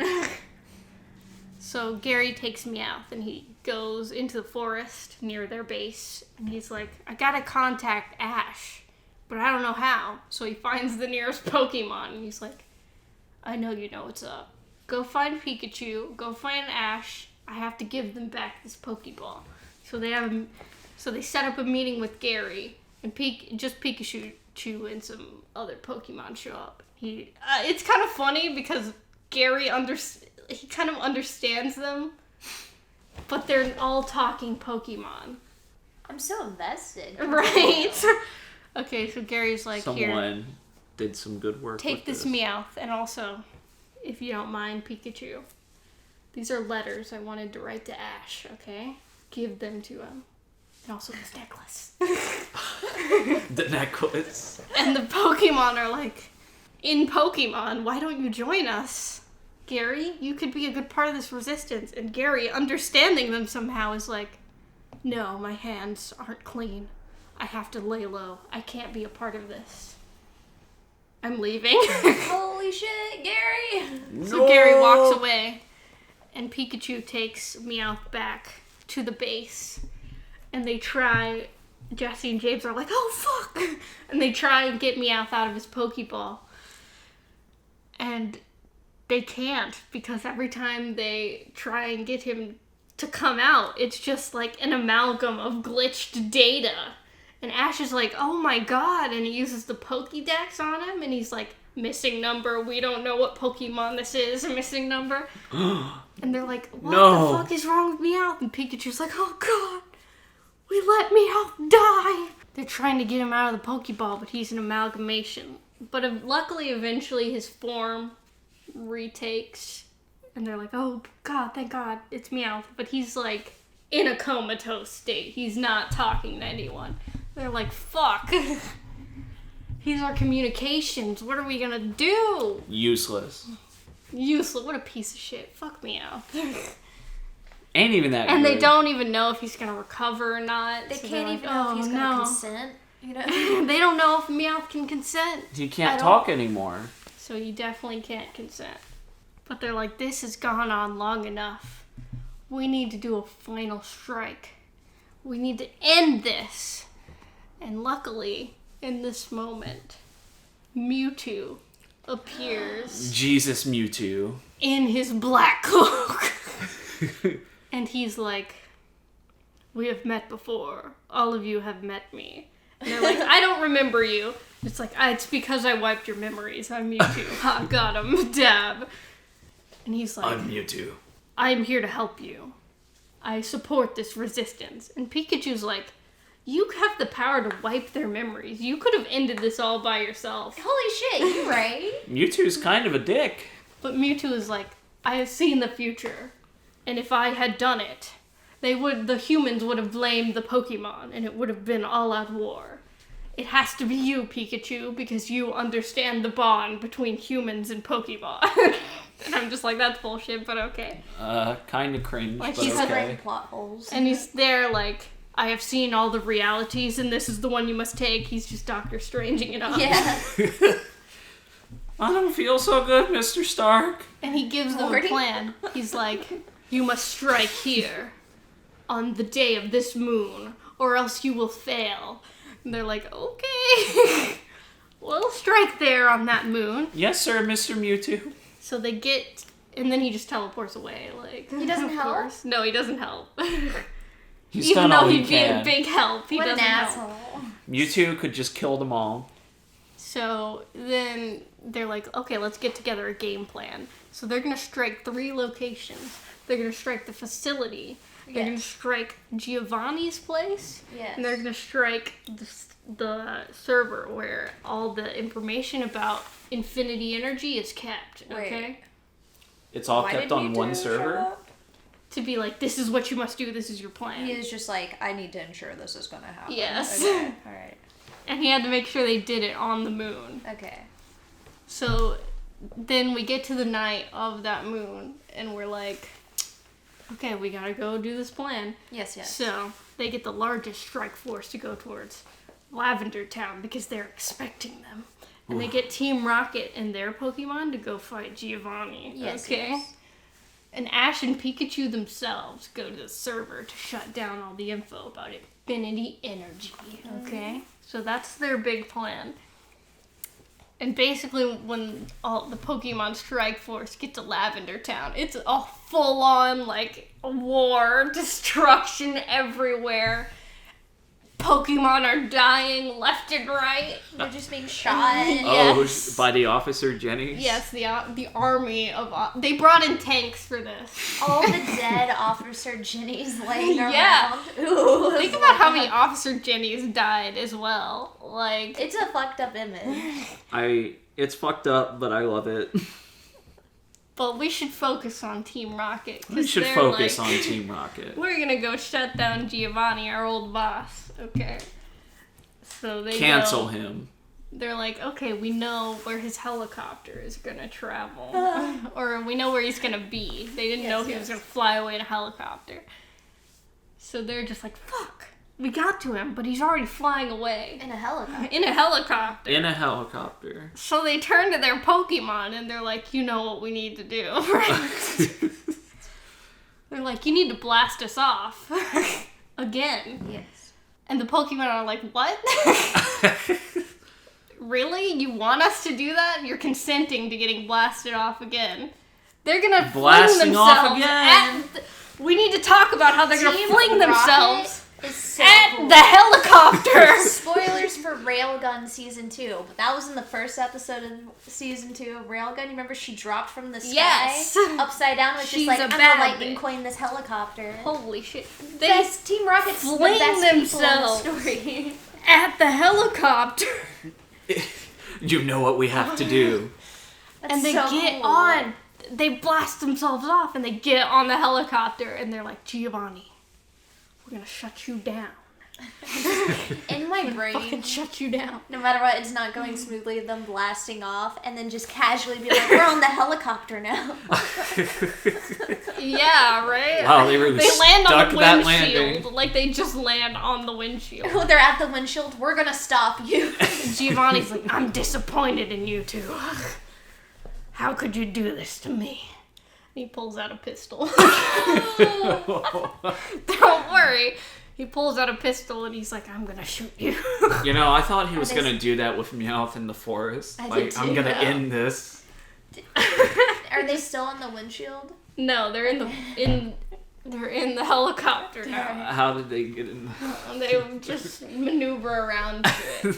S2: So Gary takes Meowth and he goes into the forest near their base. And he's like, "I gotta contact Ash, but I don't know how." So he finds the nearest Pokemon and he's like, "I know you know what's up. Go find Pikachu. Go find Ash. I have to give them back this Pokeball." So they set up a meeting with Gary, and Pikachu and some other Pokemon show up. It's kind of funny because Gary he kind of understands them, but they're all talking Pokemon.
S3: I'm so invested.
S2: Right? Okay, so Gary's like, "Here,
S1: Someone did some good work.
S2: take
S1: with
S2: this Meowth, and also, if you don't mind, Pikachu. These are letters I wanted to write to Ash, okay? Give them to him. And also this necklace."
S1: The necklace.
S2: And the Pokemon are like, "In Pokemon, why don't you join us? Gary, you could be a good part of this resistance." And Gary, understanding them somehow, is like, "No, my hands aren't clean. I have to lay low. I can't be a part of this. I'm leaving."
S3: Holy shit, Gary!
S2: So Gary walks away, and Pikachu takes Meowth back to the base. And they try, Jesse and James are like, "Oh, fuck!" And they try and get Meowth out of his Pokeball. And they can't, because every time they try and get him to come out, it's just like an amalgam of glitched data. And Ash is like, "Oh my god," and he uses the Pokédex on him, and he's like, "Missing number, we don't know what Pokemon this is, a missing number." And they're like, "What the fuck is wrong with Meowth?" And Pikachu's like, "Oh god, we let Meowth die." They're trying to get him out of the Pokeball, but he's an amalgamation. But luckily, eventually, his form retakes. And they're like, "Oh god, thank god, it's Meowth." But he's like in a comatose state. He's not talking to anyone. They're like, "Fuck." He's our communications. What are we gonna do?
S1: Useless.
S2: Useless. What a piece of shit. Fuck Meowth.
S1: Ain't even that
S2: And
S1: good.
S2: they don't even know if he's gonna recover or not.
S3: They
S2: so
S3: can't
S2: they're
S3: even
S2: like,
S3: know if he's gonna
S2: no.
S3: consent. You know?
S2: They don't know if Meowth can consent.
S1: He can't talk anymore.
S2: So he definitely can't consent. But they're like, "This has gone on long enough. We need to do a final strike. We need to end this." And luckily, in this moment, Mewtwo appears
S1: Jesus Mewtwo.
S2: in his black cloak. And he's like, "We have met before. All of you have met me." And they're like, "I don't remember you." It's like, "It's because I wiped your memories. I'm Mewtwo." Ha, got him. Dab. And he's like,
S1: I'm Mewtwo.
S2: "I'm here to help you. I support this resistance." And Pikachu's like, "You have the power to wipe their memories. You could have ended this all by yourself."
S3: Holy shit, you right?
S1: Mewtwo's kind of a dick.
S2: But Mewtwo is like, "I have seen the future. And if I had done it, the humans would have blamed the Pokemon, and it would have been all-out war. It has to be you, Pikachu, because you understand the bond between humans and Pokemon." And I'm just like, that's bullshit, but okay.
S1: Kind of cringe,
S2: Like,
S1: but
S2: he's
S1: okay.
S3: Covering plot holes.
S2: And he's there like, "I have seen all the realities, and this is the one you must take." He's just Doctor Stranging it up.
S3: Yeah.
S1: I don't feel so good, Mr. Stark.
S2: And he gives them a
S3: Lordy.
S2: plan. He's like, "You must strike here on the day of this moon, or else you will fail." And they're like, "Okay." We'll strike there on that moon.
S1: Yes, sir, Mr. Mewtwo.
S2: So they get, and then he just teleports away. Like,
S3: He doesn't
S2: of
S3: help?
S2: course. No, he doesn't help.
S1: He's
S2: Even
S1: done all
S2: though
S1: he
S2: he'd be a
S1: can.
S2: big help, he
S3: What an
S2: doesn't help.
S3: asshole.
S1: Mewtwo could just kill them all.
S2: So then they're like, okay, let's get together a game plan. So they're going to strike 3 locations. They're going to strike the facility. They're going to strike Giovanni's place.
S3: Yes.
S2: And they're going to strike the server where all the information about infinity energy is kept. Okay?
S3: Wait.
S1: It's all kept on one server?
S2: To be like, this is what you must do, this is your plan.
S3: He was just like, I need to ensure this is going to happen.
S2: Yes.
S3: Okay, alright.
S2: And he had to make sure they did it on the moon.
S3: Okay.
S2: So then we get to the night of that moon, and we're like, okay, we gotta go do this plan.
S3: Yes, yes.
S2: So they get the largest strike force to go towards Lavender Town because they're expecting them. And they get Team Rocket and their Pokemon to go fight Giovanni.
S3: Yes,
S2: okay?
S3: yes.
S2: And Ash and Pikachu themselves go to the server to shut down all the info about infinity energy. Okay? So that's their big plan. And basically, when all the Pokemon Strike Force get to Lavender Town, it's a full-on, like, war, destruction everywhere. Pokemon are dying left and right.
S3: They're just being shot.
S2: Yes.
S1: Oh, by the Officer Jenny?
S2: Yes, the army of... they brought in tanks for this.
S3: All the dead Officer Jennies laying
S2: Yeah.
S3: around. Ooh,
S2: Think about how many Officer Jennies died as well. Like...
S3: It's a fucked up image.
S1: It's fucked up, but I love it.
S2: But we should focus on Team Rocket. 'Cause
S1: We should
S2: they're
S1: focus
S2: like,
S1: on Team Rocket.
S2: We're gonna go shut down Giovanni, our old boss. Okay. So they
S1: Cancel
S2: go,
S1: him.
S2: They're like, okay, we know where his helicopter is gonna travel. Or we know where he's gonna be. They didn't know he was gonna fly away in a helicopter. So they're just like, fuck. We got to him, but he's already flying away.
S3: In a helicopter.
S2: In a helicopter.
S1: In a helicopter.
S2: So they turn to their Pokemon and they're like, you know what we need to do, right? They're like, you need to blast us off. Again.
S3: Yes.
S2: And the Pokemon are like, what? Really? You want us to do that? You're consenting to getting blasted off again. They're gonna
S1: Blasting
S2: fling
S1: off
S2: themselves
S1: again.
S2: we need to talk about how they're gonna
S3: Team
S2: fling
S3: Rocket
S2: themselves
S3: is so
S2: at
S3: cool.
S2: the helicopter.
S3: Spoilers for Railgun Season 2, but that was in the first episode of Season 2 of Railgun. You remember she dropped from the sky
S2: Yes.
S3: upside down? It was
S2: She's
S3: just like,
S2: a
S3: I'm
S2: bad
S3: gonna lightning
S2: bitch.
S3: coin this helicopter.
S2: Holy shit.
S3: Best Team Rocket's the
S2: fling
S3: best
S2: themselves.
S3: people in the story.
S2: At the helicopter.
S1: You know what we have to do.
S3: That's
S2: And they
S3: so
S2: get
S3: cool.
S2: on. They blast themselves off and they get on the helicopter and they're like, Giovanni, we're gonna shut you down.
S3: In my
S2: Fucking
S3: brain,
S2: shut you down.
S3: no matter what, it's not going smoothly, them blasting off, and then just casually be like, we're on the helicopter now.
S2: Yeah, right?
S1: Wow, they really
S2: They land on
S1: stuck
S2: the
S1: that
S2: windshield.
S1: landing.
S2: Like they just land on the windshield.
S3: Oh, they're at the windshield, we're gonna stop you.
S2: Giovanni's like, I'm disappointed in you two. How could you do this to me? He pulls out a pistol. Don't worry. He pulls out a pistol and he's like, I'm gonna shoot you.
S1: You know, I thought he was gonna do that with Meowth in the forest.
S3: I
S1: Like,
S3: did
S1: I'm
S3: too.
S1: gonna
S2: Yeah.
S1: end this.
S3: Are they still on the windshield?
S2: No, they're they're in the helicopter now.
S1: How did they get in?
S2: And they just maneuver around to it.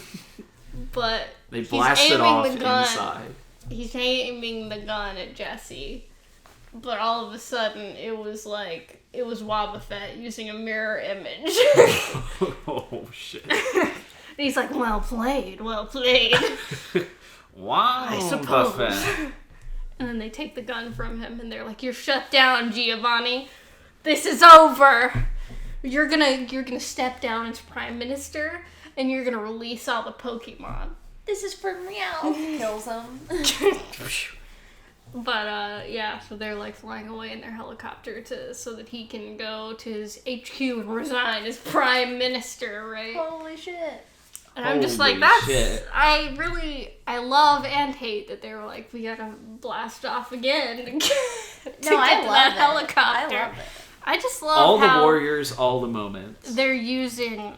S2: But
S1: They
S2: he's
S1: blasted
S2: aiming
S1: off
S2: the gun.
S1: inside.
S2: He's aiming the gun at Jesse. But all of a sudden, it was Wobbuffet using a mirror image.
S1: Oh shit!
S2: And he's like, well played.
S1: Wow,
S2: I suppose.
S1: Buffet.
S2: And then they take the gun from him and they're like, you're shut down, Giovanni. This is over. You're gonna step down as prime minister and you're gonna release all the Pokemon.
S3: This is for Meow. Kills them.
S2: But yeah, so they're like flying away in their helicopter so that he can go to his HQ and resign as prime minister, right?
S3: Holy shit.
S2: And I'm just like,
S1: Holy shit.
S2: I love and hate that they were like, we gotta blast off again to
S3: No,
S2: get
S3: I
S2: to
S3: love
S2: that
S3: it.
S2: helicopter.
S3: I love it.
S2: I just love
S1: All the
S2: how
S1: warriors, all the moments.
S2: they're using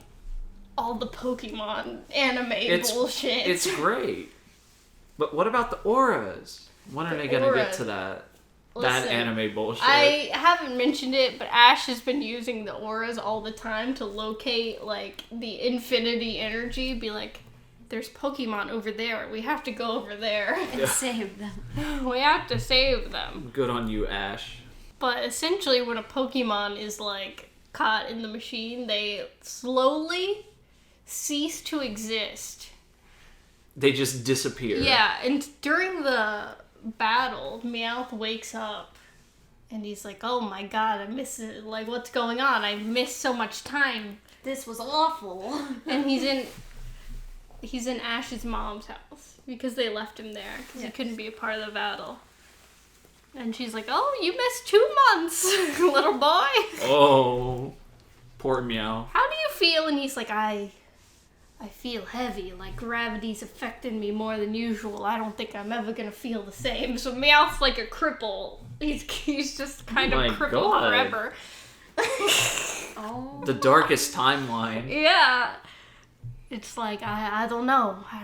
S2: all the Pokemon anime bullshit.
S1: It's great. But what about the auras? When are they gonna get to that? That
S2: Listen,
S1: anime bullshit.
S2: I haven't mentioned it, but Ash has been using the auras all the time to locate, like, the infinity energy. Be like, there's Pokemon over there. We have to go over there.
S3: And save them.
S2: We have to save them.
S1: Good on you, Ash.
S2: But essentially, when a Pokemon is, like, caught in the machine, they slowly cease to exist.
S1: They just disappear.
S2: Yeah, and during the battle, Meowth wakes up. And he's like, oh my god, I miss it. Like, what's going on? I missed so much time.
S3: This was awful.
S2: And he's in Ash's mom's house because they left him there because he couldn't be a part of the battle. And she's like, oh, you missed 2 months, little boy.
S1: Oh, poor Meow.
S2: How do you feel? And he's like, I feel heavy, like gravity's affecting me more than usual. I don't think I'm ever gonna feel the same. So Meowth's like a cripple. He's just kind of crippled forever.
S3: Oh.
S1: The darkest timeline.
S2: Yeah. It's like, I don't know. I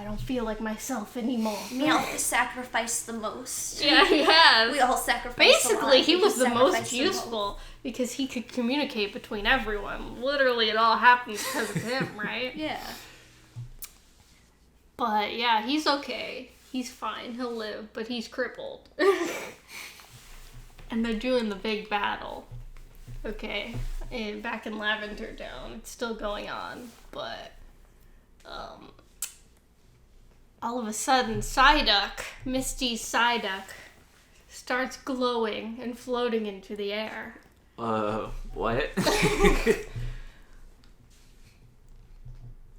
S2: don't feel like myself anymore.
S3: Meowth has sacrificed the most.
S2: Yeah, he has.
S3: We all sacrificed
S2: Basically, he was the most
S3: sacrificed
S2: useful because he could communicate between everyone. Literally, it all happened because of him, right?
S3: Yeah.
S2: But yeah, he's okay. He's fine. He'll live, but he's crippled. And they're doing the big battle. Okay. And back in Lavender Town, it's still going on, but all of a sudden, Psyduck, Misty's Psyduck, starts glowing and floating into the air.
S1: What?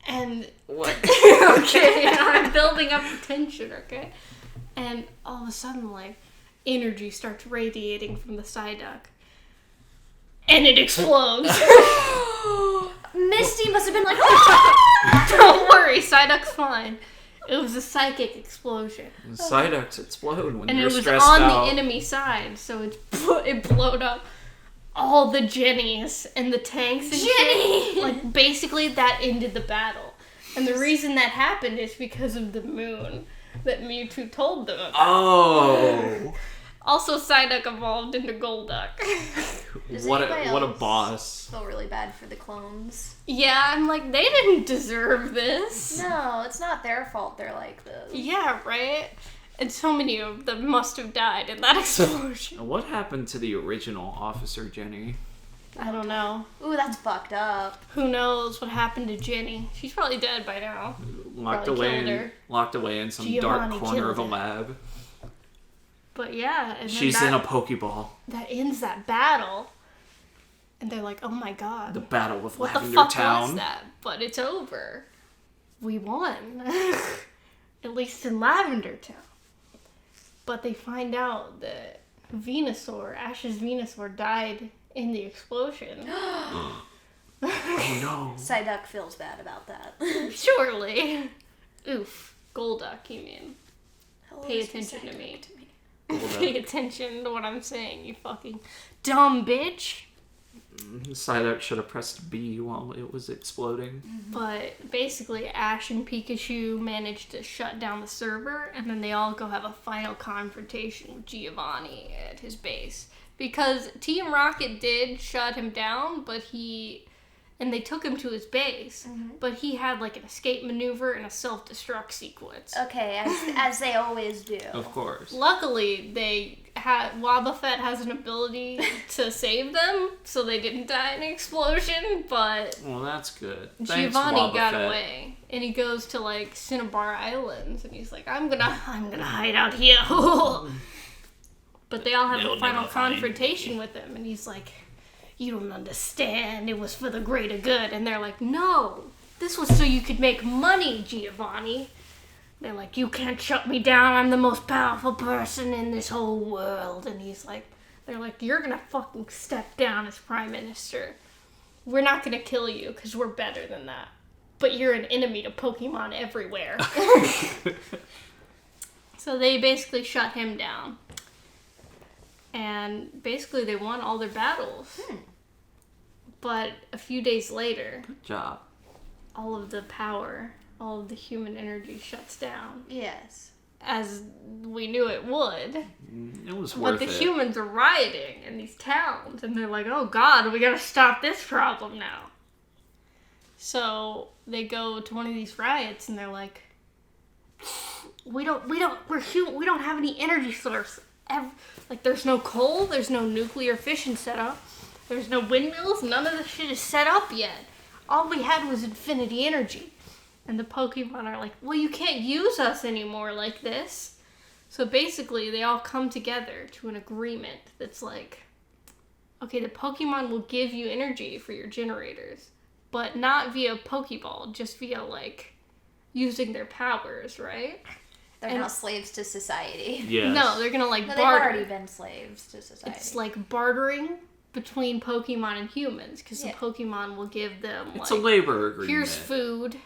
S2: And
S1: What?
S2: okay, I'm building up the tension, okay? And all of a sudden, like, energy starts radiating from the Psyduck. And it explodes.
S3: Misty must have been like,
S2: Don't worry, Psyduck's fine. It was a psychic explosion.
S1: Psyducks explode when
S2: And it
S1: you're
S2: was
S1: stressed
S2: on
S1: out.
S2: the enemy side, so it blowed up all the Jennies and the tanks and
S3: Jenny!
S2: shit. Like, basically, that ended the battle. And the reason that happened is because of the moon that Mewtwo told them about.
S1: Oh.
S2: Also, Psyduck evolved into Golduck.
S3: Does
S1: What
S3: anybody
S1: a
S3: else
S1: boss.
S3: feel really bad for the clones?
S2: Yeah, I'm like, they didn't deserve this.
S3: No, it's not their fault they're like this.
S2: Yeah, right? And so many of them must have died in that explosion.
S1: What happened to the original Officer Jenny?
S2: I don't know.
S3: Ooh, that's fucked up.
S2: Who knows what happened to Jenny? She's probably dead by now.
S1: Locked
S2: Probably
S1: away
S2: killed her.
S1: locked away in some
S2: Giovanni
S1: dark corner of a
S2: killed her.
S1: lab.
S2: But yeah, and then
S1: She's in a Pokeball.
S2: that ends that battle. And they're like, oh my god.
S1: The battle with
S2: What the
S1: Lavender
S2: fuck
S1: Town.
S2: was that? But it's over. We won. At least in Lavender Town. But they find out that Venusaur, Ash's Venusaur, died in the explosion.
S1: Oh no.
S3: Psyduck feels bad about that.
S2: Surely. Oof. Golduck, you mean.
S3: Hello,
S2: Pay
S3: sweet
S2: attention to
S3: Psyduck.
S2: me. Pay attention to what I'm saying, you fucking dumb bitch.
S1: Psyduck should have pressed B while it was exploding.
S2: But basically, Ash and Pikachu managed to shut down the server, and then they all go have a final confrontation with Giovanni at his base. Because Team Rocket did shut him down, and they took him to his base, but he had like an escape maneuver and a self-destruct sequence.
S3: Okay, as they always do.
S1: Of course.
S2: Luckily, Wobbuffet has an ability to save them, so they didn't die in an explosion, but
S1: Well, that's good. Thanks,
S2: Giovanni got
S1: Wobbuffet.
S2: away. And he goes to, like, Cinnabar Islands, and he's like, I'm gonna hide out here. But they all have
S1: They'll
S2: a final
S1: never find
S2: confrontation with him, and he's like, you don't understand, it was for the greater good. And they're like, no, this was so you could make money, Giovanni. They're like, you can't shut me down, I'm the most powerful person in this whole world. And they're like, you're gonna fucking step down as prime minister. We're not gonna kill you, because we're better than that. But you're an enemy to Pokemon everywhere. So they basically shut him down. And basically they won all their battles. But a few days later,
S1: Good job.
S2: all of the power, all of the human energy shuts down.
S3: Yes.
S2: As we knew it would.
S1: It was
S2: But
S1: worth
S2: the
S1: it.
S2: humans are rioting in these towns. And they're like, oh god, we gotta stop this problem now. So they go to one of these riots and they're like, we don't have any energy source. Like, there's no coal, there's no nuclear fission set up, there's no windmills, none of this shit is set up yet. All we had was infinity energy. And the Pokemon are like, well, you can't use us anymore like this. So basically, they all come together to an agreement that's like, okay, the Pokemon will give you energy for your generators, but not via Pokeball, just via, like, using their powers, right?
S3: They're now slaves to society.
S1: Yes.
S2: No, they're gonna, like,
S3: No,
S2: barter.
S3: they've already been slaves to society.
S2: It's like bartering between Pokemon and humans, because
S3: Yeah.
S2: the Pokemon will give them,
S1: It's
S2: like,
S1: a labor agreement.
S2: here's food,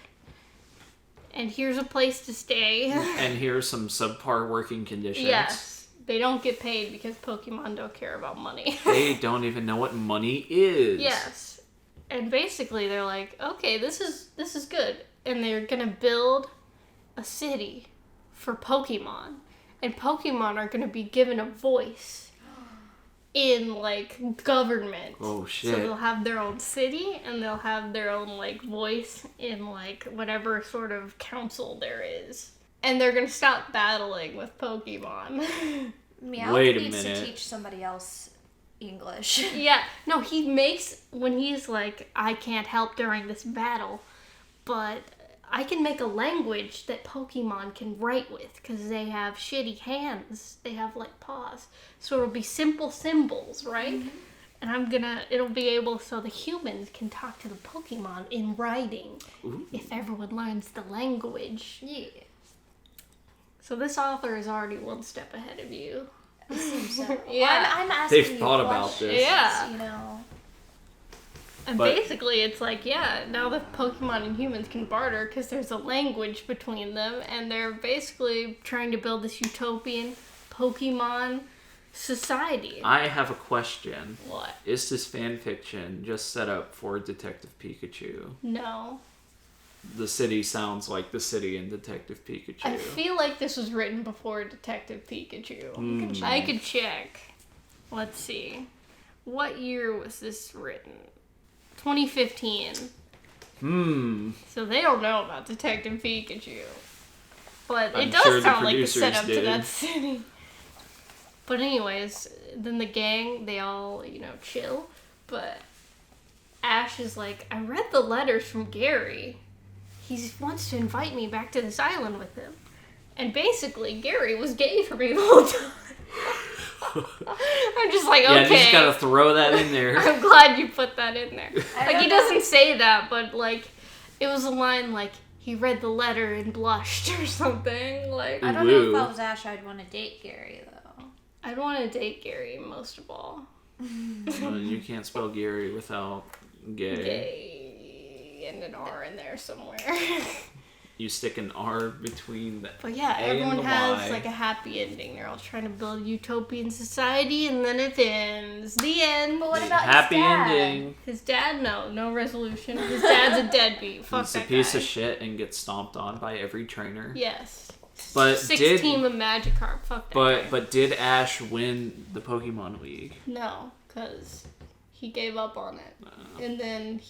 S2: and here's a place to stay.
S1: And here's some subpar working conditions.
S2: Yes. They don't get paid because Pokemon don't care about money.
S1: They don't even know what money is.
S2: Yes. And basically they're like, okay, this is good. And they're gonna build a city for Pokemon. And Pokemon are gonna be given a voice in, like, government.
S1: Oh, shit.
S2: So they'll have their own city and they'll have their own, like, voice in, like, whatever sort of council there is. And they're gonna stop battling with Pokemon.
S3: Meowth
S1: Wait a
S3: needs
S1: minute.
S3: to teach somebody else English.
S2: Yeah, no, he makes, when he's like, I can't help during this battle, but I can make a language that Pokemon can write with, because they have shitty hands. They have, like, paws. So it'll be simple symbols, right? Mm-hmm. And it'll be able, so the humans can talk to the Pokemon in writing.
S1: Ooh.
S2: If everyone learns the language.
S3: Yeah.
S2: So this author is already one step ahead of you.
S3: It seems so.
S2: Yeah.
S3: I'm asking
S1: They've
S3: you
S1: thought about
S3: questions,
S1: this.
S2: Yeah.
S3: You know.
S2: And
S1: But-
S2: basically, it's like, yeah, now the Pokemon and humans can barter because there's a language between them, and they're basically trying to build this utopian Pokemon society.
S1: I have a question.
S2: What?
S1: Is this fan fiction just set up for Detective Pikachu?
S2: No.
S1: The city sounds like the city in Detective Pikachu.
S2: I feel like this was written before Detective Pikachu. I could check. Let's see. What year was this written? 2015. So they don't know about Detective Pikachu. But
S1: I'm
S2: it does
S1: sure the
S2: sound like the
S1: producers
S2: setup to
S1: did.
S2: that city. But anyways, then the gang, they all, chill. But Ash is like, I read the letters from Gary. He wants to invite me back to this island with him. And basically, Gary was gay for me the whole time. I'm just like, okay.
S1: Yeah, you just gotta throw that in there.
S2: I'm glad you put that in there. Like, he
S3: remember-
S2: doesn't say that, but, like, it was a line like, he read the letter and blushed or something. Like,
S3: I don't know
S1: Woo.
S3: if I was Ash, I'd want to date Gary, though.
S2: I'd want to date Gary most of all.
S1: You can't spell Gary without gay.
S2: Gay and an R in there somewhere.
S1: You stick an R between the
S2: But yeah,
S1: A and
S2: everyone
S1: the
S2: has
S1: Y.
S2: like a happy ending. They're all trying to build a utopian society, and then it ends. The end.
S3: But what about
S1: happy
S3: his dad?
S1: ending.
S2: His dad, no resolution. His dad's a deadbeat. Fuck
S1: He's
S2: that
S1: a piece
S2: guy.
S1: of shit and gets stomped on by every trainer.
S2: Yes.
S1: But
S2: 6 team
S1: did
S2: of Magikarp. Fuck that guy.
S1: but did Ash win the Pokemon League?
S2: No, because he gave up on it. And then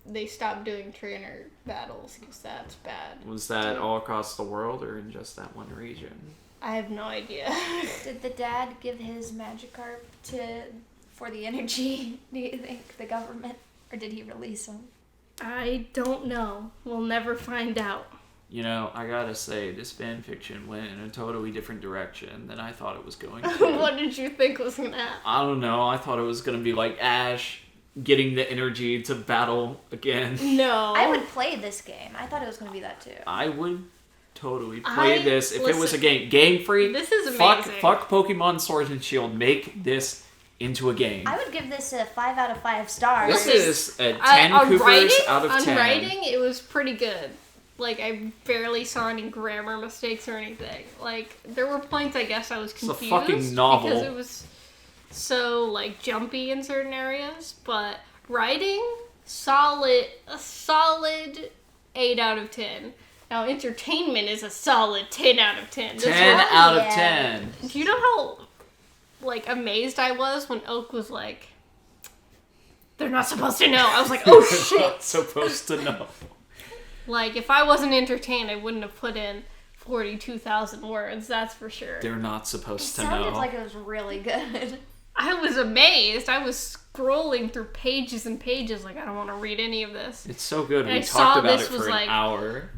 S2: they stopped doing trainer battles because that's bad.
S1: Was that all across the world or in just that one region?
S2: I have no idea.
S3: Did the dad give his Magikarp for the energy, do you think, the government? Or did he release him?
S2: I don't know. We'll never find out.
S1: You know, I gotta say, this fanfiction went in a totally different direction than I thought it was going to.
S2: What did you think was gonna happen?
S1: I don't know, I thought it was gonna be like Ash getting the energy to battle again.
S2: No.
S3: I would play this game. I thought it was going to be that, too.
S1: I would totally play this if it was a
S2: listen,
S1: game. Game Freak,
S2: this is
S1: fuck
S2: amazing.
S1: Pokemon Sword and Shield. Make this into a game.
S3: I would give this a 5 out of 5 stars.
S1: This is a 10
S2: on
S1: Coopers
S2: writing,
S1: out of 10.
S2: On writing, it was pretty good. Like, I barely saw any grammar mistakes or anything. Like, there were points I guess I was
S1: a
S2: confused.
S1: fucking novel.
S2: Because it was so, like, jumpy in certain areas. But writing, a solid 8 out of 10. Now, entertainment is a solid 10 out of 10. This
S1: 10
S2: one-
S1: out of
S3: yeah.
S1: 10.
S2: Do you know how, like, amazed I was when Oak was like, they're not supposed to know. I was like, oh shit.
S1: Not supposed to know.
S2: Like, if I wasn't entertained, I wouldn't have put in 42,000 words, that's for sure.
S1: They're not supposed to know.
S3: It sounded like it was really good.
S2: I was amazed. I was scrolling through pages and pages like, I don't want to read any of this.
S1: It's so good.
S2: And
S1: We
S2: I
S1: talked
S2: saw
S1: about
S2: this
S1: it
S2: was
S1: for an
S2: like-
S1: hour.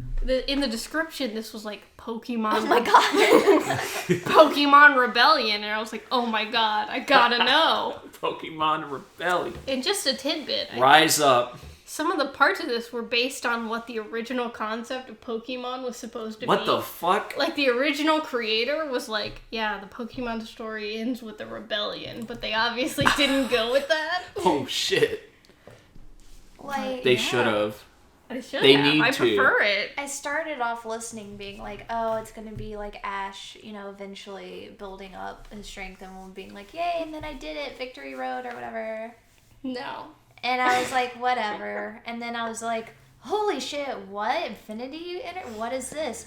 S2: In the description, this was like Pokemon.
S3: Oh my god.
S2: Pokemon Rebellion, and I was like, oh my god, I gotta know.
S1: Pokemon Rebellion.
S2: And just a tidbit.
S1: Rise up.
S2: Some of the parts of this were based on what the original concept of Pokemon was supposed to be.
S1: What the fuck?
S2: Like, the original creator was like, yeah, the Pokemon story ends with a rebellion, but they obviously didn't go with that.
S1: Oh shit.
S3: Like,
S1: They should have.
S2: I should
S1: They
S2: have.
S1: need
S2: I
S1: to.
S2: prefer it.
S3: I started off listening being like, oh, it's going to be like Ash, eventually building up his strength and being like, yay, and then I did it, Victory Road or whatever.
S2: No.
S3: And I was like, whatever. And then I was like, holy shit, what? Infinity? What is this?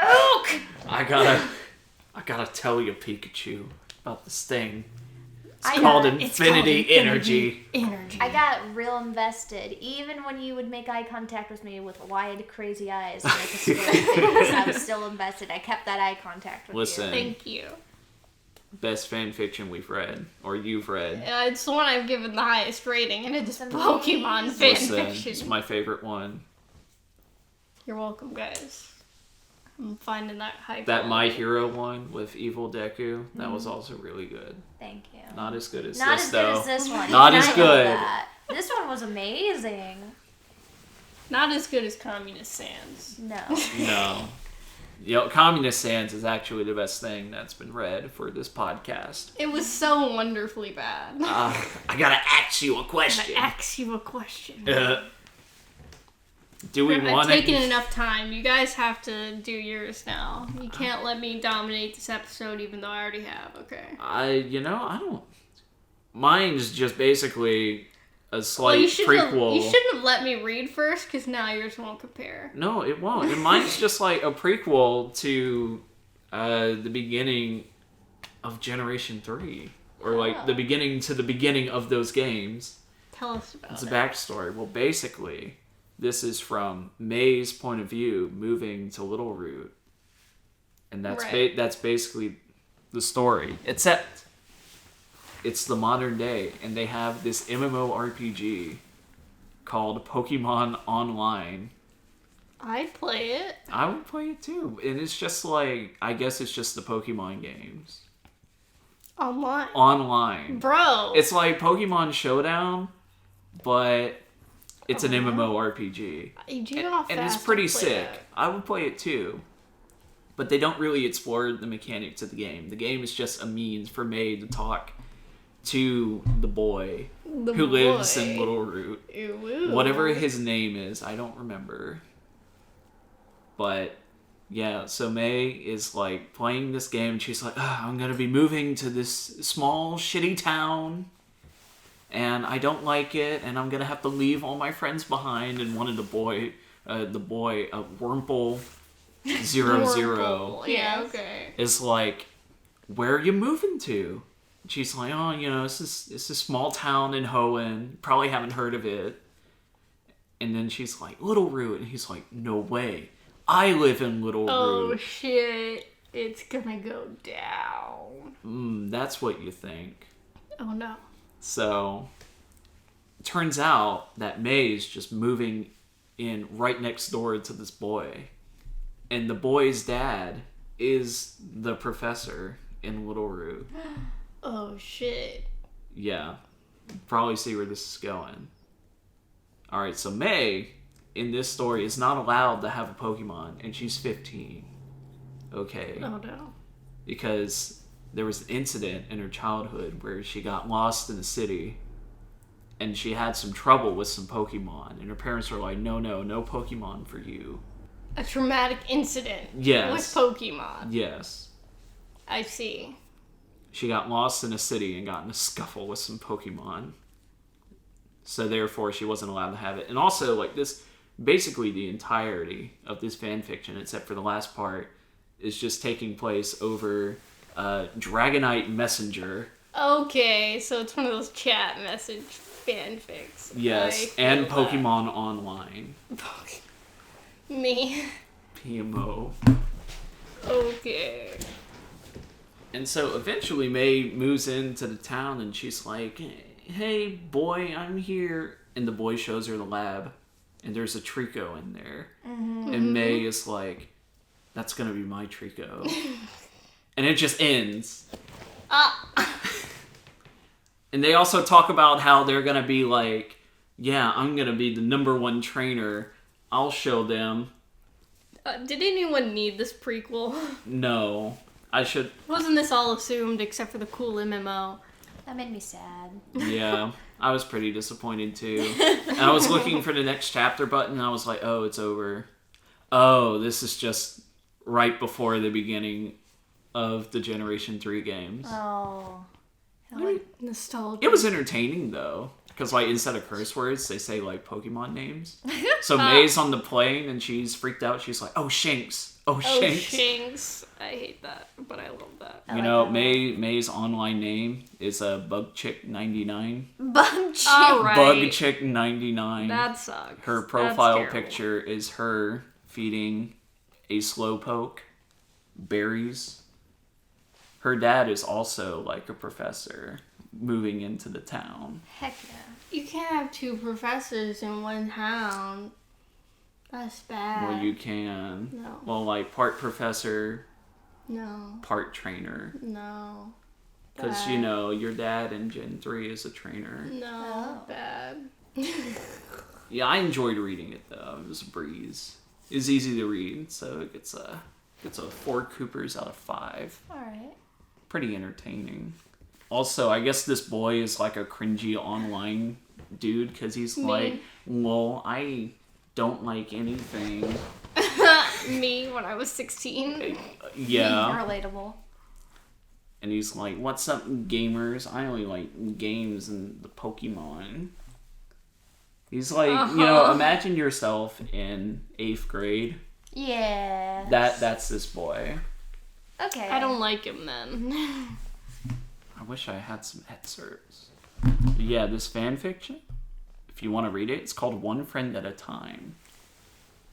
S3: Oak!
S1: I gotta tell you, Pikachu, about this thing. It's
S3: I
S1: called
S3: know.
S1: Infinity Energy.
S3: I got real invested. Even when you would make eye contact with me with wide, crazy eyes and make a scary face, I was still invested. I kept that eye contact with
S1: Listen.
S3: you.
S2: Thank you.
S1: Best fan fiction we've read, or you've read.
S2: It's the one I've given the highest rating, and it's
S3: It's
S2: Pokemon
S3: amazing.
S1: Listen,
S2: fanfiction.
S1: it's my favorite one.
S2: You're welcome, guys. I'm finding that high
S1: That My
S2: quality.
S1: Hero one with Evil Deku, that was also really good.
S3: Thank you.
S1: Not as good as
S3: Not
S1: this,
S3: as
S1: though.
S3: good as this one.
S1: Not
S3: Even
S1: as
S3: I know
S1: good.
S3: that. This one was amazing.
S2: Not as good as Communist Sans.
S3: No.
S1: No. Communist Sans is actually the best thing that's been read for this podcast.
S2: It was so wonderfully bad.
S1: I gotta ask you a question.
S2: I ask you a question.
S1: Do we
S2: I've
S1: want
S2: taken
S1: to...
S2: enough time. You guys have to do yours now. You can't let me dominate this episode, even though I already have. Okay.
S1: I don't... Mine's just basically a slight
S2: You shouldn't
S1: prequel.
S2: have let me read first, because now yours won't compare.
S1: No, it won't. And mine's just like a prequel to the beginning of Generation 3. Or like the beginning to the beginning of those games.
S2: Tell us about
S1: It's a
S2: it.
S1: backstory. Well, basically, this is from May's point of view moving to Little Root. And that's
S2: Right.
S1: that's basically the story. Except it's the modern day, and they have this MMORPG called Pokemon Online.
S2: I'd play it.
S1: I would play it too. And it's just like, I guess it's just the Pokemon games.
S2: Online.
S1: Online.
S2: Bro.
S1: It's like Pokemon Showdown, but it's an MMORPG.
S2: Do you know how
S1: And it's
S2: fast
S1: pretty
S2: I'd play
S1: sick.
S2: that?
S1: I would play it too. But they don't really explore the mechanics of the game. The game is just a means for May to talk to the boy
S2: The
S1: who lives
S2: boy.
S1: in Little Root.
S2: Ew.
S1: Whatever his name is, I don't remember. But yeah, so May is like playing this game and she's like, I'm gonna be moving to this small shitty town and I don't like it and I'm gonna have to leave all my friends behind. And one of the boy Wurmple 00
S2: Horrible. Yeah,
S3: Yes.
S2: okay.
S1: is like, where are you moving to? And she's like, oh, it's a small town in Hoenn. Probably haven't heard of it. And then she's like, Little Root. And he's like, no way. I live in Little
S2: Oh,
S1: Root.
S2: shit. It's gonna go down.
S1: That's what you think.
S2: Oh, no.
S1: So, it turns out that May's just moving in right next door to this boy. And the boy's dad is the professor in Little Root.
S2: Oh, shit.
S1: Yeah. Probably see where this is going. Alright, so May, in this story, is not allowed to have a Pokemon, and she's 15. Okay?
S2: Oh, no.
S1: Because there was an incident in her childhood where she got lost in the city, and she had some trouble with some Pokemon, and her parents were like, no Pokemon for you.
S2: A traumatic incident
S1: Yes.
S2: with Pokemon.
S1: Yes.
S2: I see.
S1: She got lost in a city and got in a scuffle with some Pokemon. So therefore, she wasn't allowed to have it. And also, like, this, basically the entirety of this fanfiction, except for the last part, is just taking place over Dragonite Messenger.
S2: Okay, so it's one of those chat message fanfics.
S1: Yes,
S2: I
S1: and
S2: feel
S1: Pokemon Online.
S2: that. Me.
S1: PMO.
S2: Okay.
S1: And so eventually May moves into the town and she's like, hey, boy, I'm here. And the boy shows her the lab. And there's a Trico in there. And May is like, that's going to be my Trico. And it just ends. And they also talk about how they're going to be like, yeah, I'm going to be the #1 trainer. I'll show them.
S2: Did anyone need this prequel?
S1: No. I should...
S2: Wasn't this all assumed except for the cool MMO?
S3: That made me sad.
S1: Yeah, I was pretty disappointed too. And I was looking for the next chapter button and I was like, oh, it's over. Oh, this is just right before the beginning of the Generation 3 games.
S3: Oh.
S2: Nostalgia.
S1: It was entertaining though. Because like instead of curse words, they say like Pokemon names. So May's on the plane and she's freaked out. She's like, oh, Shanks. Oh, Shanks.
S2: Shanks. I hate that, but I love that.
S1: You know, May's online name is Bug Chick 99.
S3: Bug Chick.
S2: All right.
S1: Bug Chick 99.
S2: That sucks.
S1: Her profile picture is her feeding a slowpoke berries. Her dad is also like a professor moving into the town.
S3: Heck yeah.
S2: You can't have 2 professors in one town. That's bad.
S1: Well, you can.
S2: No.
S1: Well, like part professor,
S2: No.
S1: part trainer.
S2: No.
S1: Because, you know, your dad in Gen 3 is a trainer.
S2: No. Bad.
S1: Yeah, I enjoyed reading it, though. It was a breeze. It was easy to read, so it gets a 4 Coopers out of 5.
S3: Alright.
S1: Pretty entertaining. Also, I guess this boy is like a cringy online dude, because he's like, well, I don't like anything.
S2: Me when I was 16.
S1: Yeah.
S3: Relatable.
S1: And he's like, what's up, gamers? I only like games and the Pokemon. He's like, you know, imagine yourself in 8th grade.
S3: Yeah.
S1: That's this boy.
S3: Okay.
S2: I don't like him then.
S1: I wish I had some excerpts. But yeah, this fan fiction, if you want to read it, it's called One Friend at a Time.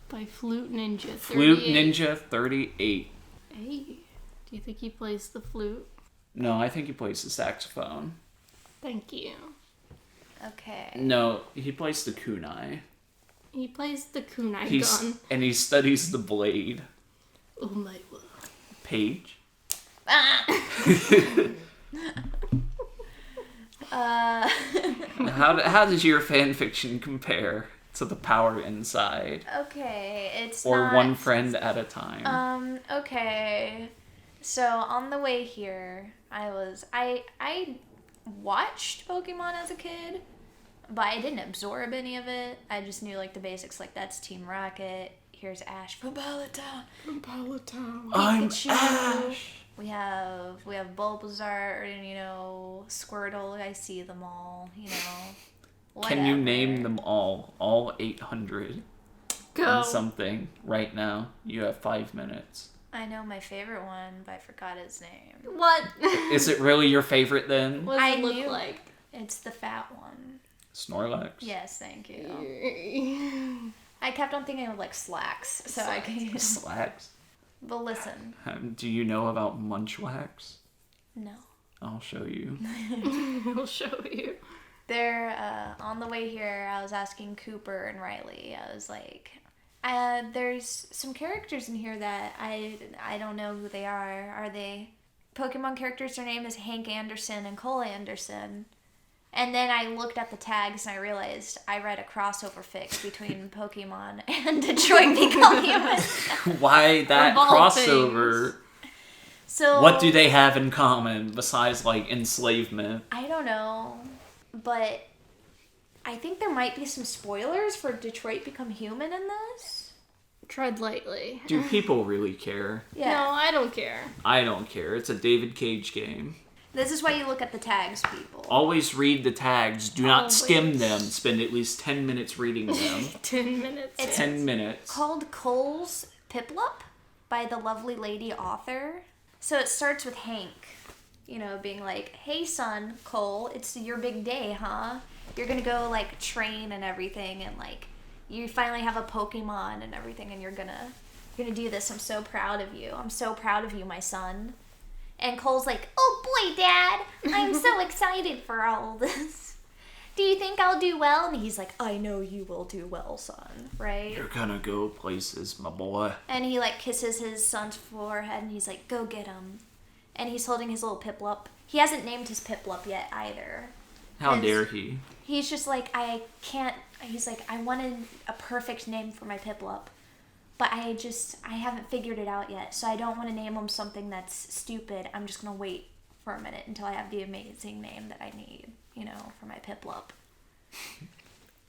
S2: By Flute Ninja 38.
S1: Flute Ninja 38.
S2: Hey, do you think he plays the flute?
S1: No, I think he plays the saxophone.
S2: Thank you.
S3: Okay.
S1: No, he plays the kunai.
S2: He plays the kunai gun.
S1: And he studies the blade.
S2: Oh my word.
S1: Paige? How does your fanfiction compare to the power inside?
S3: Okay, it's
S1: or
S3: not...
S1: One Friend at a Time?
S3: Okay. So, on the way here, I watched Pokemon as a kid, but I didn't absorb any of it. I just knew, like, the basics, like, that's Team Rocket, here's Ash from Palatown.
S1: I'm
S3: Pikachu.
S1: Ash!
S3: We have Bulbasaur, and, you know, Squirtle, I see them all, you know.
S1: Can you
S3: whatever.
S1: name them all 800
S2: Go.
S1: and something right now? You have 5 minutes.
S3: I know my favorite one, but I forgot his name.
S2: What?
S1: Is it really your favorite then?
S2: What does it look
S3: knew
S2: like?
S3: It's the fat one.
S1: Snorlax?
S3: Yes, thank you. I kept on thinking of like slacks, so I can.
S1: Slacks?
S3: But listen,
S1: Do you know about Munchlax?
S3: no.
S1: I'll show you.
S2: I'll show you.
S3: They're on the way here. I was asking Cooper and Riley. I was like, "There's some characters in here that I don't know who they are. Are they Pokemon characters? Their name is Hank Anderson and Cole Anderson." And then I looked at the tags and I realized I read a crossover fic between Pokemon and Detroit Become Human.
S1: Why that
S2: Of all
S1: crossover?
S3: So
S1: What do they have in common besides like enslavement?
S3: I don't know, but I think there might be some spoilers for Detroit Become Human in this.
S2: Tread lightly.
S1: Do people really care?
S3: Yeah.
S2: No, I don't care.
S1: I don't care. It's a David Cage game.
S3: This is why you look at the tags, people.
S1: Always read the tags. Do not skim
S2: Always.
S1: them. Spend at least 10 minutes reading them.
S2: 10 minutes.
S3: It's
S1: 10 minutes.
S3: called Cole's Piplup by the lovely lady author. So it starts with Hank. you know, being like, hey son, Cole, it's your big day, huh? You're gonna go like train and everything, and like you finally have a Pokemon and everything, and you're gonna do this. I'm so proud of you. I'm so proud of you, my son. And Cole's like, oh boy, Dad, I'm so excited for all this. Do you think I'll do well? And he's like, I know you will do well, son, right?
S1: You're gonna go places, my boy.
S3: And he like kisses his son's forehead, and he's like, go get him. And he's holding his little Piplup. He hasn't named his Piplup yet either.
S1: How dare he?
S3: He's just like, I can't, he's like, I wanted a perfect name for my Piplup, but I haven't figured it out yet, so I don't want to name him something that's stupid. I'm just going to wait for a minute until I have the amazing name that I need, you know, for my Piplup.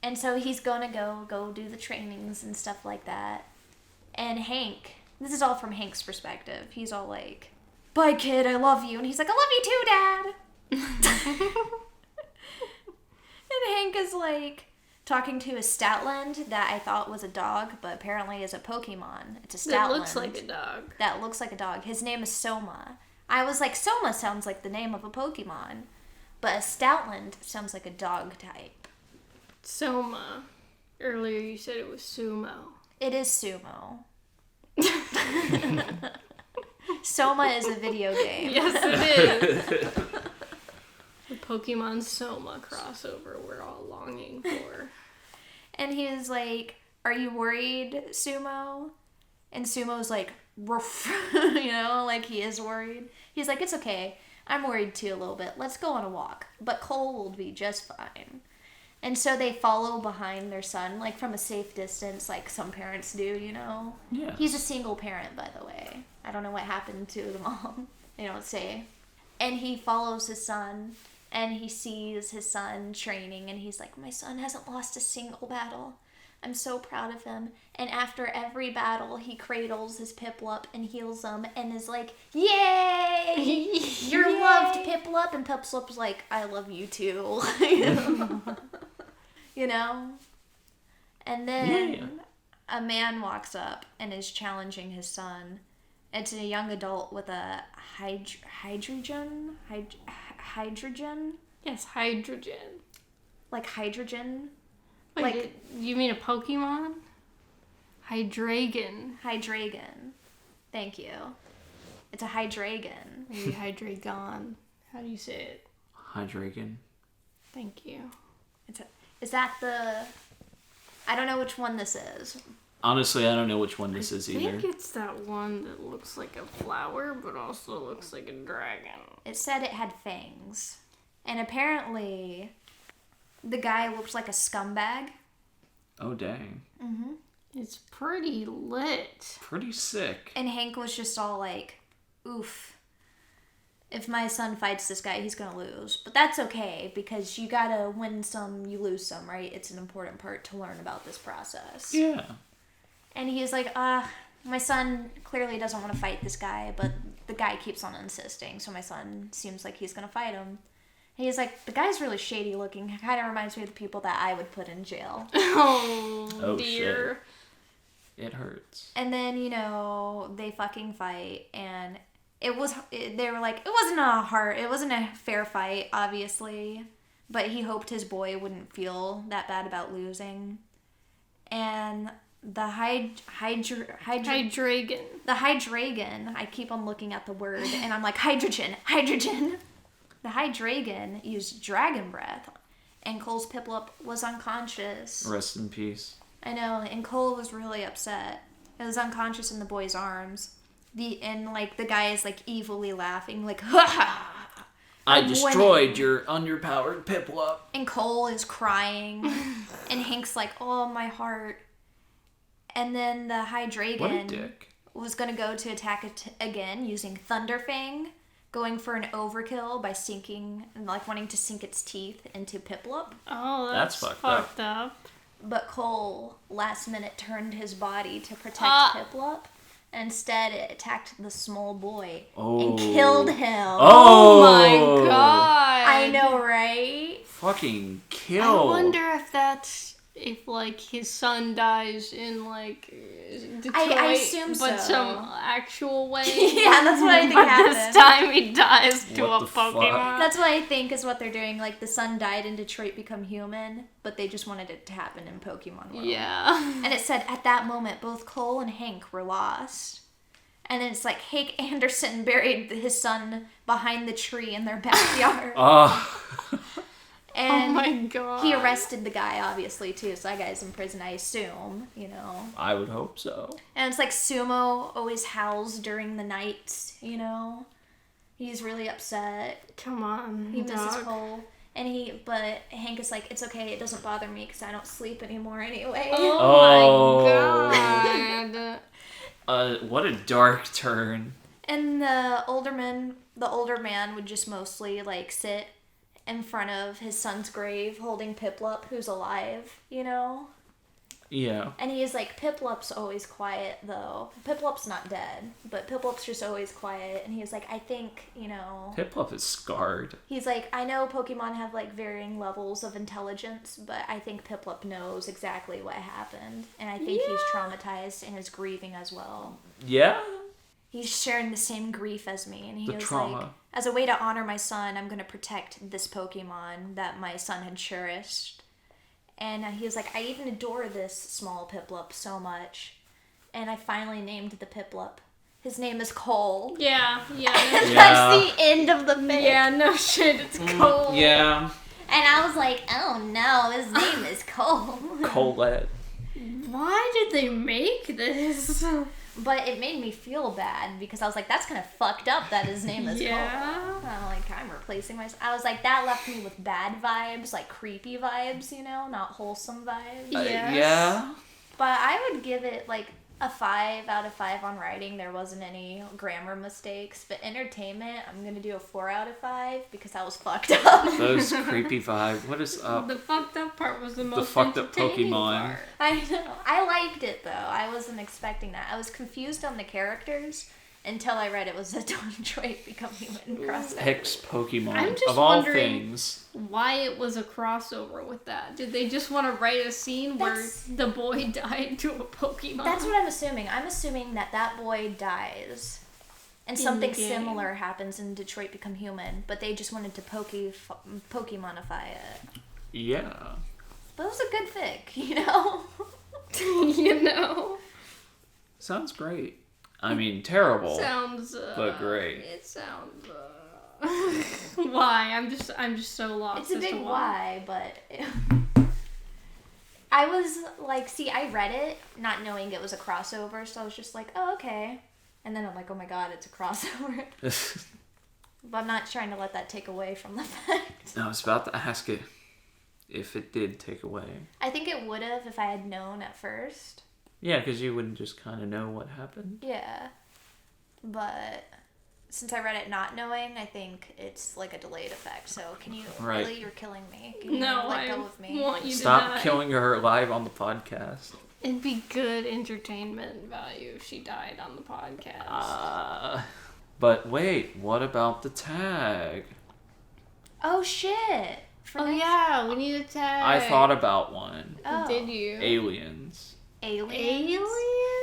S3: And so he's going to go do the trainings and stuff like that. And Hank, this is all from Hank's perspective. He's all like, bye kid, I love you. And he's like, I love you too, Dad. And Hank is like talking to a Stoutland that I thought was a dog, but apparently is a Pokemon. It's a Stoutland.
S2: That looks like a dog.
S3: That looks like a dog. His name is Soma. I was like, Soma sounds like the name of a Pokemon, but a Stoutland sounds like a dog type.
S2: Soma. Earlier you said it was sumo.
S3: It is sumo. Soma is a video game.
S2: Yes, it is. The Pokemon Soma crossover we're all longing for.
S3: And he was like, are you worried, Sumo? And Sumo's like, ruff, you know, like he is worried. He's like, it's okay. I'm worried too a little bit. Let's go on a walk. But Cole will be just fine. And so they follow behind their son, like from a safe distance, like some parents do, you know?
S1: Yeah.
S3: He's a single parent, by the way. I don't know what happened to the mom. They don't say. And he follows his son, and he sees his son training, and he's like, my son hasn't lost a single battle. I'm so proud of him. And after every battle, he cradles his Piplup and heals him and is like, yay! You're
S2: Yay!
S3: loved, Piplup. And Piplup's like, I love you too. You know? And then a man walks up and is challenging his son. It's a young adult with a hydrogen?
S2: Yes, hydrogen.
S3: Like hydrogen?
S2: Wait,
S3: Like-
S2: you mean a Pokemon? Hydreigon.
S3: Hydreigon. Thank you. It's a Hydreigon.
S2: Maybe Hydreigon. How do you say it?
S1: Hydreigon.
S2: Thank you.
S3: Is that the... I don't know which one this is.
S1: Honestly, I don't know which one this is
S2: I
S1: either.
S2: think it's that one that looks like a flower, but also looks like a dragon.
S3: It said it had fangs. And apparently, the guy looks like a scumbag.
S1: Oh, dang.
S3: Mm-hmm.
S2: It's pretty lit.
S1: Pretty sick.
S3: And Hank was just all like, oof. If my son fights this guy, he's gonna lose. But that's okay, because you gotta win some, you lose some, right? It's an important part to learn about this process.
S1: Yeah.
S3: And he's like, my son clearly doesn't want to fight this guy, but the guy keeps on insisting, so my son seems like he's gonna fight him. And he's like, the guy's really shady looking. Kind of reminds me of the people that I would put in jail.
S2: Oh dear.
S1: Shit. It hurts.
S3: And then, you know, they fucking fight, and they were like, it wasn't a fair fight, obviously, but he hoped his boy wouldn't feel that bad about losing. And the
S2: Hydreigon.
S3: the Hydreigon, I keep on looking at the word, and I'm like, hydrogen. The Hydreigon used dragon breath, and Cole's Piplup was unconscious.
S1: Rest in peace.
S3: I know, and Cole was really upset. It was unconscious in the boy's arms. The guy is like evilly laughing, like, ha ha!
S1: I destroyed your underpowered Piplup.
S3: And Cole is crying, and Hank's like, oh, my heart. And then the Hydreigon
S1: What a dick.
S3: was going to go to attack it again using Thunderfang, going for an overkill by wanting to sink its teeth into Piplup.
S2: Oh,
S1: That's
S2: fucked up.
S3: But Cole, last minute, turned his body to protect Piplup. Instead, it attacked the small boy and killed him.
S2: Oh my god.
S3: I know, right?
S1: Fucking kill.
S2: I wonder if that's if like his son dies in like Detroit,
S3: I assume
S2: but
S3: so.
S2: some actual way.
S3: Yeah, that's what I think
S2: but
S3: happened.
S2: this time he dies to
S1: What
S2: a
S1: the fuck?
S2: Pokemon.
S3: That's what I think is what they're doing. Like, the son died in Detroit Become Human, but they just wanted it to happen in Pokemon World.
S2: Yeah.
S3: And it said, at that moment, both Cole and Hank were lost. And then it's like, Hank Anderson buried his son behind the tree in their backyard.
S1: Oh.
S3: And
S2: oh my god.
S3: he arrested the guy, obviously, too. So that guy's in prison, I assume, you know.
S1: I would hope so.
S3: And it's like Sumo always howls during the night, you know. He's really upset.
S2: Come on,
S3: He misses
S2: dog.
S3: Cole. But Hank is like, it's okay, it doesn't bother me because I don't sleep anymore anyway.
S2: Oh my god.
S1: What a dark turn.
S3: And the older man would just mostly like sit in front of his son's grave holding Piplup, who's alive, you know?
S1: Yeah.
S3: And he is like, Piplup's always quiet though. Piplup's not dead, but Piplup's just always quiet. And he's like, I think, you know...
S1: Piplup is scarred.
S3: He's like, I know Pokemon have like varying levels of intelligence, but I think Piplup knows exactly what happened. And I think he's traumatized and is grieving as well.
S1: Yeah?
S3: He's sharing the same grief as me. And he
S1: The
S3: was
S1: trauma.
S3: like, as a way to honor my son, I'm going to protect this Pokemon that my son had cherished. And he was like, I even adore this small Piplup so much. And I finally named the Piplup. His name is Cole.
S2: Yeah.
S1: Yeah.
S3: That's the end of the fic.
S2: Yeah, no shit, it's cold.
S1: Yeah.
S3: And I was like, oh no, his name is Cole.
S1: Colette.
S2: Why did they make this?
S3: But it made me feel bad because I was like, that's kind of fucked up that his name is
S2: Yeah.
S3: Cole. I'm like, I'm replacing myself. I was like, that left me with bad vibes, like creepy vibes, you know, not wholesome vibes.
S2: Yes.
S1: Yeah.
S3: But I would give it like a 5 out of 5 on writing. There wasn't any grammar mistakes. But entertainment, I'm going to do a 4 out of 5 because I was fucked up.
S1: Those creepy vibes. What is up?
S2: The fucked up part was the most
S1: fucked up
S2: entertaining
S1: Pokemon.
S2: part.
S3: I know. I liked it though. I wasn't expecting that. I was confused on the characters until I read it was a Detroit Become Human crossover.
S1: Hex Pokemon.
S2: I'm just
S1: of all
S2: wondering
S1: things.
S2: why it was a crossover with that. Did they just want to write a scene
S3: That's-
S2: where the boy died to a Pokemon?
S3: That's what I'm assuming. I'm assuming that boy dies. And
S2: In
S3: something
S2: the game.
S3: similar happens in Detroit Become Human, but they just wanted to Pokemonify it.
S1: Yeah.
S3: But it was a good fic, you know?
S2: you know?
S1: Sounds great. I mean, terrible.
S2: Sounds
S1: but great.
S2: It sounds why? I'm just so lost.
S3: It's a
S2: as
S3: big
S2: to
S3: why, but I was like, see, I read it not knowing it was a crossover, so I was just like, oh, okay. And then I'm like, oh my god, it's a crossover. But I'm not trying to let that take away from the fact.
S1: I was about to ask it if it did take away.
S3: I think it would have if I had known at first.
S1: Yeah, because you wouldn't just kind of know what happened.
S3: Yeah. But since I read it not knowing, I think it's like a delayed effect. So can you
S1: Right.
S3: really, you're killing me. Can you
S2: No,
S3: let
S2: I
S3: go of me?
S2: want you
S1: Stop
S2: to die.
S1: killing her live on the podcast.
S2: It'd be good entertainment value if she died on the podcast.
S1: But wait, what about the tag?
S3: Oh shit. For
S2: Oh
S3: next-
S2: yeah, we need a tag.
S1: I thought about one.
S3: Oh.
S2: Did you?
S1: Aliens.
S3: Aliens?
S2: Aliens?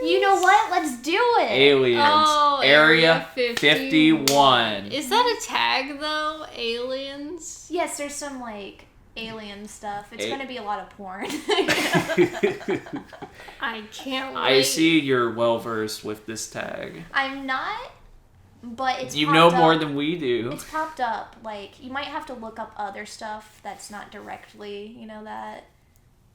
S3: You know what? Let's do it.
S1: Aliens.
S2: Oh,
S1: Area
S2: 51.
S1: 51.
S2: Is that a tag though? Aliens?
S3: Yes, there's some like alien stuff. It's
S1: A-
S3: gonna be a lot of porn.
S2: I can't wait.
S1: I see you're well versed with this tag.
S3: I'm not, but it's
S1: You
S3: popped
S1: know
S3: up.
S1: more than we do.
S3: It's popped up. Like, you might have to look up other stuff that's not directly,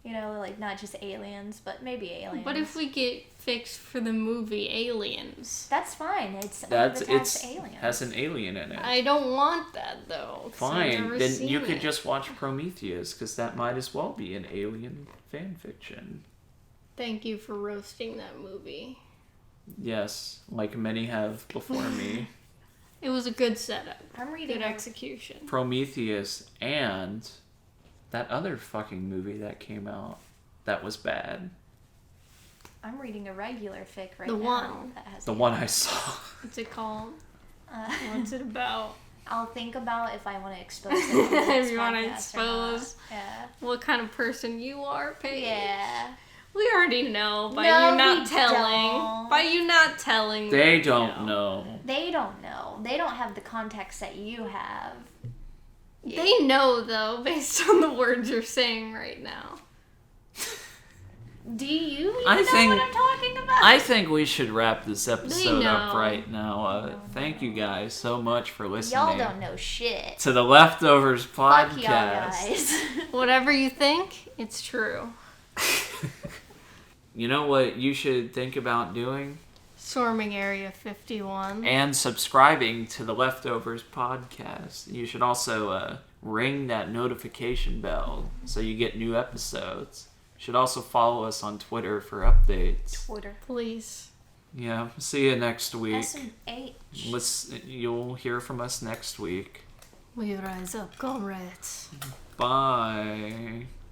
S3: like not just aliens, but maybe aliens.
S2: What if we get fixed for the movie Aliens?
S3: That's fine. It's aliens.
S1: has an alien in it.
S2: I don't want that though. 'cause I've
S1: Fine,
S2: never
S1: then
S2: seen
S1: you could
S2: it.
S1: just watch Prometheus, because that might as well be an alien fan fiction.
S2: Thank you for roasting that movie.
S1: Yes, like many have before me.
S2: It was a good setup.
S3: I'm reading.
S2: Good execution.
S1: Prometheus and that other fucking movie that came out that was bad.
S3: I'm reading a regular fic right
S2: The
S3: now.
S2: one.
S3: That has
S1: The one I saw.
S2: What's it called? What's it about?
S3: I'll think about if I want to expose it. On this
S2: If you want to
S3: podcast or
S2: expose
S3: not. Yeah.
S2: what kind of person you are, Paige.
S3: Yeah.
S2: We already know by
S3: No,
S2: you not
S3: we
S2: telling.
S3: don't.
S2: By you not telling.
S1: They
S2: we
S1: don't know.
S3: They don't know. They don't have the context that you have.
S2: They know, though, based on the words you're saying right now.
S3: Do you even
S1: I
S3: know
S1: think-
S3: what I'm talking about?
S1: I think we should wrap this episode up
S2: know.
S1: right now. Thank you guys so much for listening
S3: Y'all don't know shit.
S1: to the Leftovers
S3: Fuck y'all
S1: podcast.
S3: guys.
S2: Whatever you think, it's true.
S1: You know what you should think about doing?
S2: Storming Area 51.
S1: And subscribing to the Leftovers podcast. You should also ring that notification bell so you get new episodes. You should also follow us on Twitter for updates.
S3: Twitter.
S2: Please.
S1: Yeah, see you next week.
S3: SMH.
S1: You'll hear from us next week.
S2: We rise up, comrades.
S1: Bye.